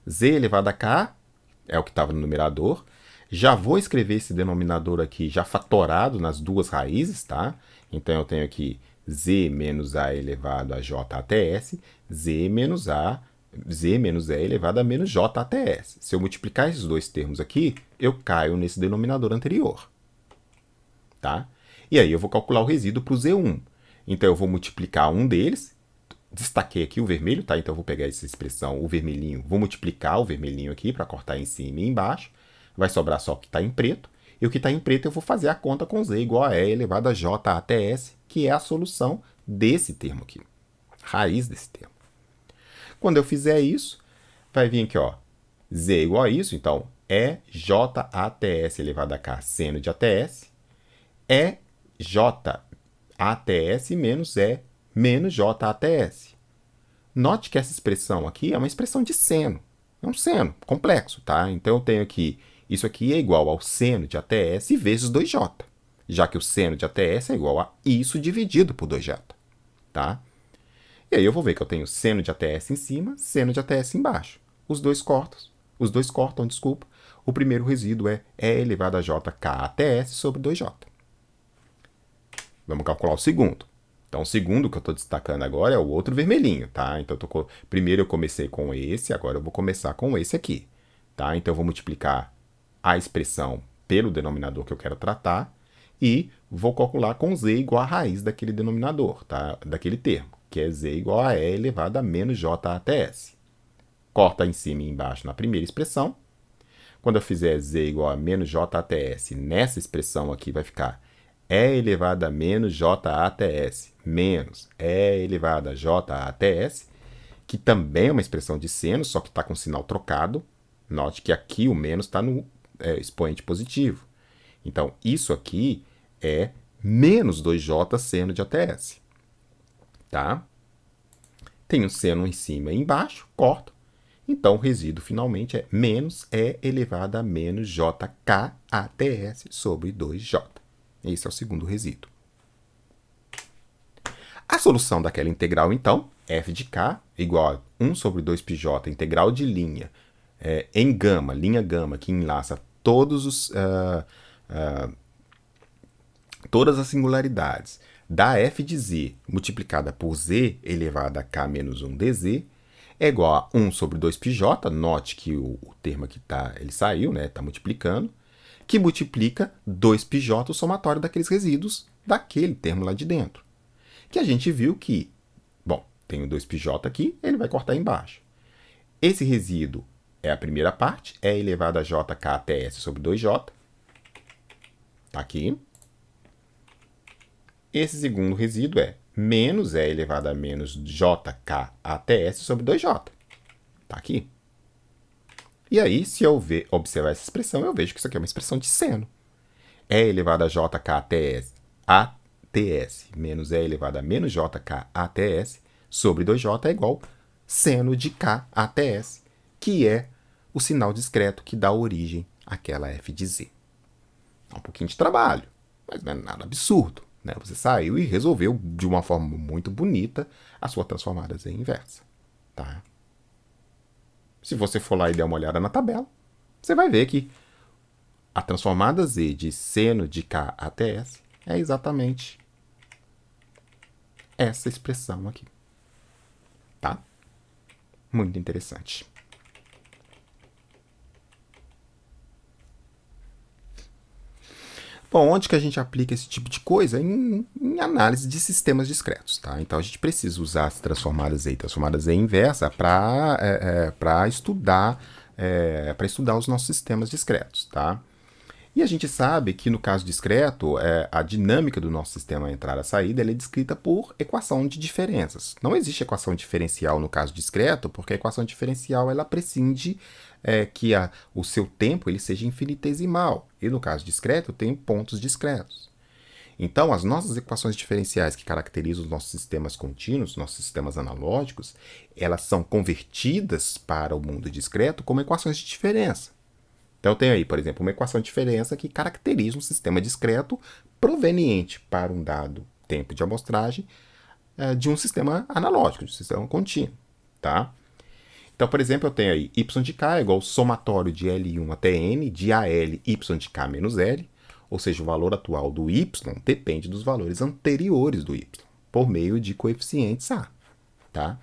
z elevado a k, é o que estava no numerador. Já vou escrever esse denominador aqui já fatorado nas duas raízes, tá? Então, eu tenho aqui z menos a elevado a j até s, z menos e elevado a menos j até s. Se eu multiplicar esses dois termos aqui, eu caio nesse denominador anterior. Tá? E aí eu vou calcular o resíduo para o Z1. Então eu vou multiplicar um deles, destaquei aqui o vermelho, tá? Então eu vou pegar essa expressão, o vermelhinho, vou multiplicar o vermelhinho aqui para cortar em cima e embaixo, vai sobrar só o que está em preto, e o que está em preto eu vou fazer a conta com Z igual a E elevado a J até S, que é a solução desse termo aqui, raiz desse termo. Quando eu fizer isso, vai vir aqui, ó, Z igual a isso, então é J até S elevado a K seno de até S, é J até S menos E menos J até S. Note que essa expressão aqui é uma expressão de seno. É um seno complexo, tá? Então eu tenho aqui, isso aqui é igual ao seno de até S vezes 2J, já que o seno de até S é igual a isso dividido por 2J, tá? E aí eu vou ver que eu tenho seno de até S em cima, seno de até S embaixo. Os dois cortam, desculpa. O primeiro resíduo é E elevado a J K até S sobre 2J. Vamos calcular o segundo. Então, o segundo que eu estou destacando agora é o outro vermelhinho, tá? Então, primeiro eu comecei com esse, agora eu vou começar com esse aqui, tá? Então, eu vou multiplicar a expressão pelo denominador que eu quero tratar e vou calcular com Z igual a raiz daquele denominador, tá? Daquele termo, que é Z igual a E elevado a menos J até S. Corta em cima e embaixo na primeira expressão. Quando eu fizer Z igual a menos J até S, nessa expressão aqui vai ficar E elevado a menos J até S menos E elevado a J até S, que também é uma expressão de seno, só que está com sinal trocado. Note que aqui o menos está no expoente positivo. Então, isso aqui é menos 2J seno de até S. Tá? Tem um seno em cima e embaixo, corta. Então, o resíduo finalmente é menos E elevado a menos JK até S sobre 2J. Esse é o segundo resíduo. A solução daquela integral, então, f de k igual a 1 sobre 2πj, integral de linha em gama, linha gama, que enlaça todas as singularidades da f de z multiplicada por z elevado a k menos 1 dz, é igual a 1 sobre 2πj, note que o termo aqui ele saiu, né, está multiplicando, que multiplica 2πj, o somatório daqueles resíduos daquele termo lá de dentro. Que a gente viu que, bom, tem o 2πj aqui, ele vai cortar embaixo. Esse resíduo é a primeira parte, é elevado a jk até s sobre 2j. Está aqui. Esse segundo resíduo é menos é elevado a menos jk até s sobre 2j. Está aqui. E aí, se eu observar essa expressão, eu vejo que isso aqui é uma expressão de seno. É elevado a jk até s menos é elevado a menos jk até s sobre 2j é igual seno de k até s, que é o sinal discreto que dá origem àquela f de z. É um pouquinho de trabalho, mas não é nada absurdo, né? Você saiu e resolveu de uma forma muito bonita a sua transformada z inversa, tá? Se você for lá e der uma olhada na tabela, você vai ver que a transformada z de seno de k até s é exatamente essa expressão aqui, tá? Muito interessante. Bom, onde que a gente aplica esse tipo de coisa? Em análise de sistemas discretos, tá? Então, a gente precisa usar as transformadas Z e transformadas Z inversa para estudar os nossos sistemas discretos, tá? E a gente sabe que, no caso discreto, a dinâmica do nosso sistema entrada-saída é descrita por equação de diferenças. Não existe equação diferencial no caso discreto, porque a equação diferencial ela prescinde que o seu tempo ele seja infinitesimal. E no caso discreto, tem pontos discretos. Então, as nossas equações diferenciais que caracterizam os nossos sistemas contínuos, nossos sistemas analógicos, elas são convertidas para o mundo discreto como equações de diferença. Então, eu tenho aí, por exemplo, uma equação de diferença que caracteriza um sistema discreto proveniente para um dado tempo de amostragem de um sistema analógico, de um sistema contínuo, tá? Então, por exemplo, eu tenho aí y de k é igual ao somatório de L1 até n de AL y de k menos L, ou seja, o valor atual do y depende dos valores anteriores do y, por meio de coeficientes A, tá?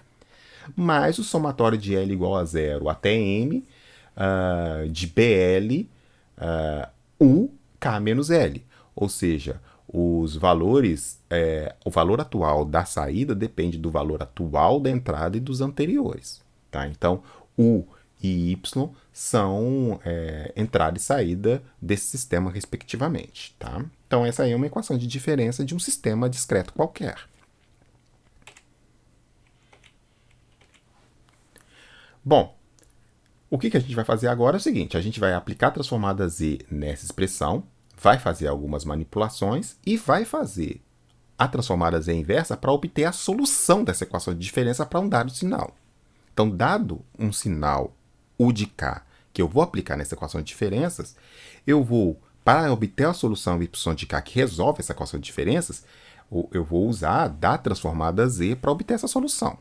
Mais o somatório de L igual a 0 até m de BL U K menos L, ou seja, os valores, o valor atual da saída depende do valor atual da entrada e dos anteriores, tá? Então, U e Y são entrada e saída desse sistema, respectivamente, tá? Então, essa aí é uma equação de diferença de um sistema discreto qualquer. Bom, o que a gente vai fazer agora é o seguinte, a gente vai aplicar a transformada Z nessa expressão, vai fazer algumas manipulações e vai fazer a transformada Z inversa para obter a solução dessa equação de diferença para um dado sinal. Então, dado um sinal U de K que eu vou aplicar nessa equação de diferenças, eu vou, para obter a solução Y de K que resolve essa equação de diferenças, eu vou usar da transformada Z para obter essa solução.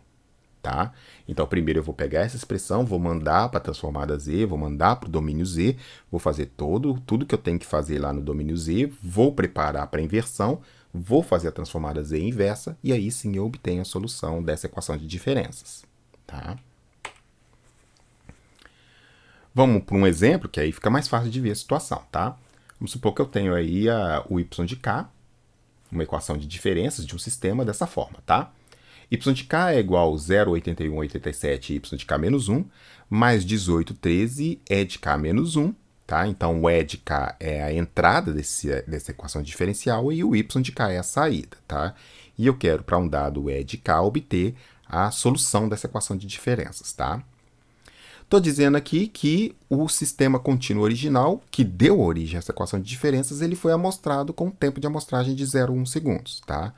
Tá? Então, primeiro eu vou pegar essa expressão, vou mandar para a transformada Z, vou mandar para o domínio Z, vou fazer tudo que eu tenho que fazer lá no domínio Z, vou preparar para a inversão, vou fazer a transformada Z inversa, e aí sim eu obtenho a solução dessa equação de diferenças. Tá? Vamos para um exemplo, que aí fica mais fácil de ver a situação. Tá? Vamos supor que eu tenho aí o y de k, uma equação de diferenças de um sistema dessa forma. Tá? Y de k é igual a 0,8187 y de k menos 1, mais 1813 E de k menos 1. Tá? Então, o E de k é a entrada dessa equação diferencial e o Y de k é a saída. Tá? E eu quero, para um dado E de k, obter a solução dessa equação de diferenças. Tá? Estou dizendo aqui que o sistema contínuo original, que deu origem a essa equação de diferenças, ele foi amostrado com um tempo de amostragem de 0,1 segundos. Tá?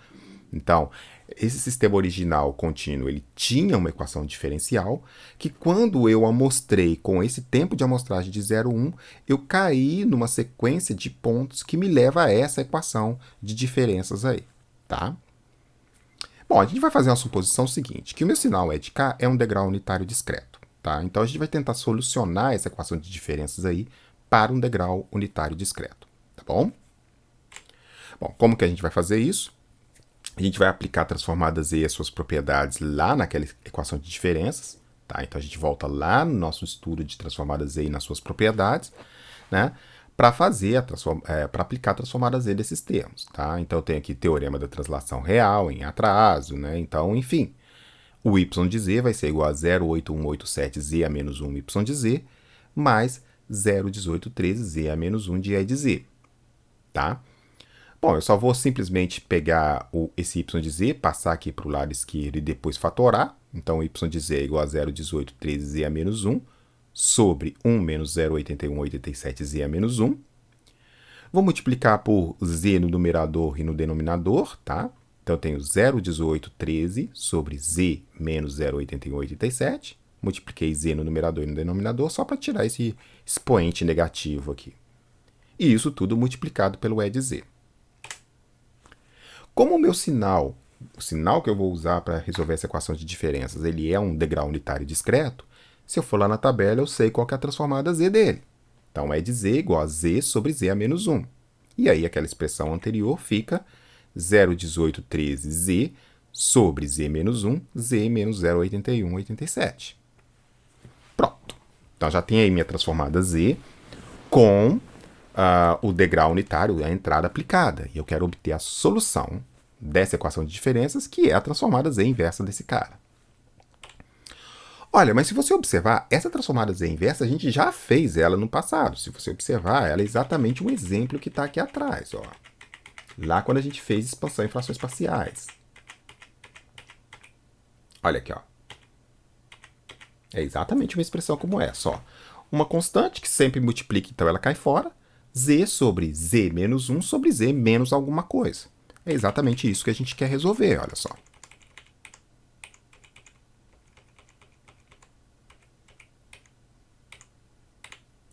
Então, esse sistema original contínuo, ele tinha uma equação diferencial que quando eu amostrei com esse tempo de amostragem de 0,1, eu caí numa sequência de pontos que me leva a essa equação de diferenças aí, tá? Bom, a gente vai fazer uma suposição seguinte, que o meu sinal E de K é um degrau unitário discreto, tá? Então, a gente vai tentar solucionar essa equação de diferenças aí para um degrau unitário discreto, tá bom? Bom, como que a gente vai fazer isso? A gente vai aplicar a transformada Z e as suas propriedades lá naquela equação de diferenças. Tá? Então, a gente volta lá no nosso estudo de transformada Z e nas suas propriedades, né? Para aplicar a transformada Z desses termos. Tá? Então, eu tenho aqui teorema da translação real em atraso. Né? Então, enfim, o y de z vai ser igual a 0,8187z a menos 1 y de z, mais 0,1813z a menos 1 de E de z. Tá? Bom, eu só vou simplesmente pegar esse y de z, passar aqui para o lado esquerdo e depois fatorar. Então, y de z é igual a 0,1813z a menos 1 sobre 1 menos 0,8187z a menos 1. Vou multiplicar por z no numerador e no denominador, tá? Então, eu tenho 0,1813 sobre z menos 0,8187. Multipliquei z no numerador e no denominador só para tirar esse expoente negativo aqui. E isso tudo multiplicado pelo E de z. Como o meu sinal, o sinal que eu vou usar para resolver essa equação de diferenças, ele é um degrau unitário discreto, se eu for lá na tabela, eu sei qual que é a transformada z dele. Então, E de z igual a z sobre z a menos 1. E aí, aquela expressão anterior fica 0,1813z sobre z menos 1, z menos 0,8187. Pronto. Então, já tem aí minha transformada z com o degrau unitário, a entrada aplicada. E eu quero obter a solução dessa equação de diferenças, que é a transformada z inversa desse cara. Olha, mas se você observar, essa transformada z inversa, a gente já fez ela no passado. Se você observar, ela é exatamente um exemplo que está aqui atrás. Ó. Lá quando a gente fez expansão em frações parciais. Olha aqui, ó. É exatamente uma expressão como essa. Ó. Uma constante que sempre multiplica, então ela cai fora. Z sobre z menos 1 sobre z menos alguma coisa. É exatamente isso que a gente quer resolver, olha só.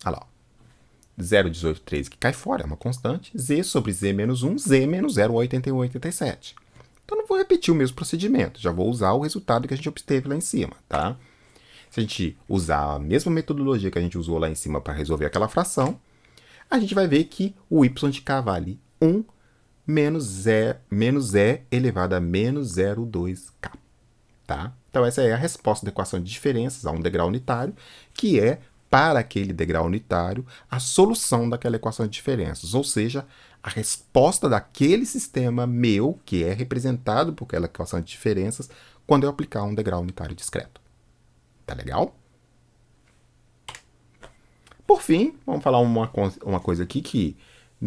Olha lá. 0,1813 que cai fora, é uma constante. Z sobre z menos 1, z menos 0,8187. Então, não vou repetir o mesmo procedimento. Já vou usar o resultado que a gente obteve lá em cima, tá? Se a gente usar a mesma metodologia que a gente usou lá em cima para resolver aquela fração, a gente vai ver que o y de k vale 1 menos e elevado a menos 0,2k. Tá? Então, essa é a resposta da equação de diferenças a um degrau unitário, que é para aquele degrau unitário a solução daquela equação de diferenças, ou seja, a resposta daquele sistema meu, que é representado por aquela equação de diferenças, quando eu aplicar um degrau unitário discreto. Tá legal? Por fim, vamos falar uma coisa aqui que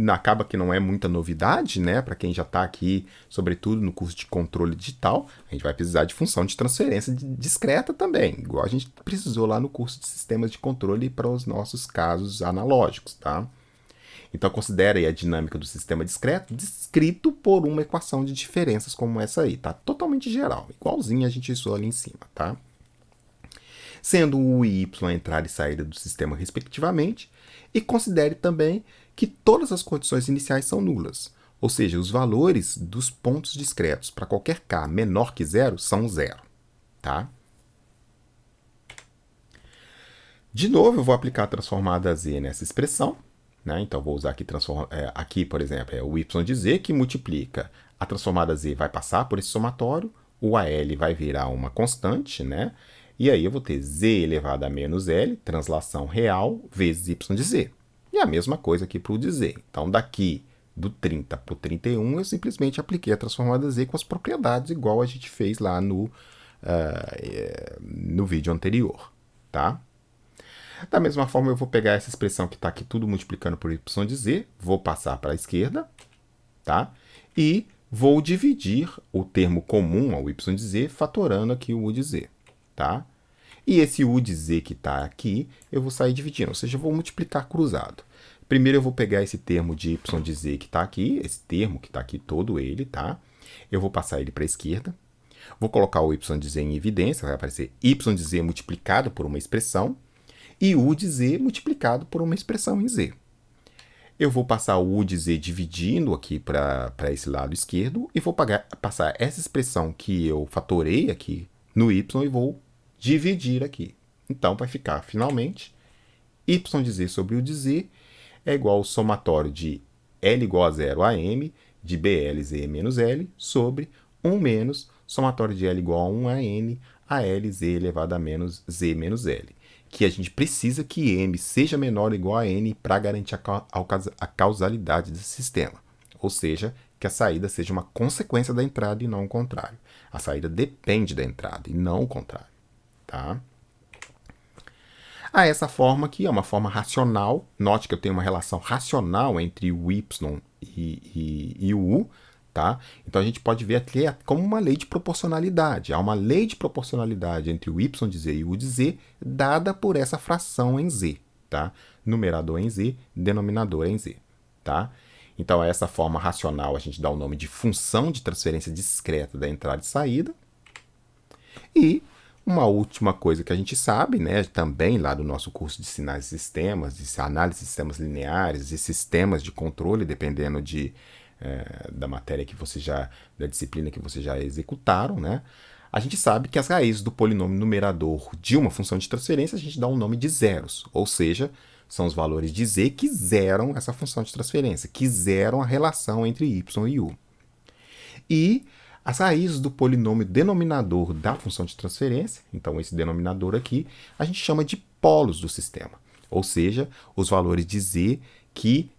acaba que não é muita novidade, né? Para quem já está aqui, sobretudo no curso de controle digital, a gente vai precisar de função de transferência discreta também, igual a gente precisou lá no curso de sistemas de controle para os nossos casos analógicos, tá? Então considere a dinâmica do sistema discreto descrito por uma equação de diferenças como essa aí, tá? Totalmente geral, igualzinho a gente usou ali em cima, tá? Sendo o U e Y a entrada e saída do sistema respectivamente, e considere também que todas as condições iniciais são nulas, ou seja, os valores dos pontos discretos para qualquer k menor que zero são zero, tá? De novo, eu vou aplicar a transformada z nessa expressão, né? Então, vou usar aqui, por exemplo, o y de z que multiplica. A transformada z vai passar por esse somatório, o AL vai virar uma constante, né? E aí eu vou ter z elevado a menos L, translação real, vezes y de z. E a mesma coisa aqui para o de z. Então, daqui do 30 para o 31, eu simplesmente apliquei a transformada z com as propriedades, igual a gente fez lá no vídeo anterior, tá? Da mesma forma, eu vou pegar essa expressão que está aqui tudo multiplicando por y de z, vou passar para a esquerda, tá? E vou dividir o termo comum ao y de z, fatorando aqui o u de z, tá? E esse u de z que está aqui, eu vou sair dividindo, ou seja, eu vou multiplicar cruzado. Primeiro eu vou pegar esse termo de y de z que está aqui, esse termo que está aqui todo ele, tá? Eu vou passar ele para a esquerda. Vou colocar o y de z em evidência, vai aparecer y de z multiplicado por uma expressão e u de z multiplicado por uma expressão em z. Eu vou passar o u de z dividindo aqui para esse lado esquerdo e vou passar essa expressão que eu fatorei aqui no y e vou dividir aqui. Então, vai ficar, finalmente, y de z sobre u de z é igual ao somatório de L igual a 0 a M de BLZ menos L sobre 1 menos somatório de L igual a 1 a N a LZ elevado a menos Z menos L. Que a gente precisa que M seja menor ou igual a N para garantir a causalidade desse sistema. Ou seja, que a saída seja uma consequência da entrada e não o contrário. A saída depende da entrada e não o contrário. Tá? Essa forma aqui é uma forma racional. Note que eu tenho uma relação racional entre o y e o u. Tá? Então a gente pode ver aqui como uma lei de proporcionalidade. Há uma lei de proporcionalidade entre o y de z e o u de z dada por essa fração em z. Tá? Numerador em z, denominador em z. Tá? Então a essa forma racional a gente dá o nome de função de transferência discreta da entrada e saída. E uma última coisa que a gente sabe, né, também lá do nosso curso de sinais e sistemas, de análise de sistemas lineares e sistemas de controle, dependendo da matéria que você da disciplina que vocês já executaram, né? A gente sabe que as raízes do polinômio numerador de uma função de transferência a gente dá um nome de zeros, ou seja, são os valores de z que zeram essa função de transferência, que zeram a relação entre y e u. E as raízes do polinômio denominador da função de transferência, então esse denominador aqui, a gente chama de polos do sistema, ou seja, os valores de z que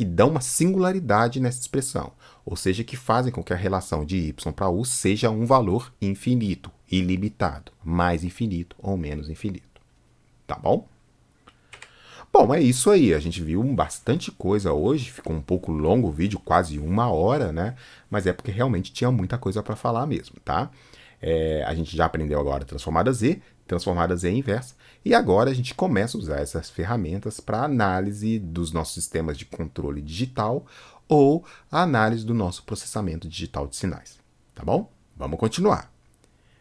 dão uma singularidade nessa expressão, ou seja, que fazem com que a relação de y para u seja um valor infinito, ilimitado, mais infinito ou menos infinito. Tá bom? Bom, é isso aí. A gente viu bastante coisa hoje, ficou um pouco longo o vídeo, quase 1 hora, né? Mas é porque realmente tinha muita coisa para falar mesmo, tá? A gente já aprendeu agora transformada Z inversa, e agora a gente começa a usar essas ferramentas para análise dos nossos sistemas de controle digital ou a análise do nosso processamento digital de sinais, tá bom? Vamos continuar.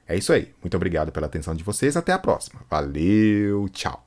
É isso aí. Muito obrigado pela atenção de vocês. Até a próxima. Valeu, tchau!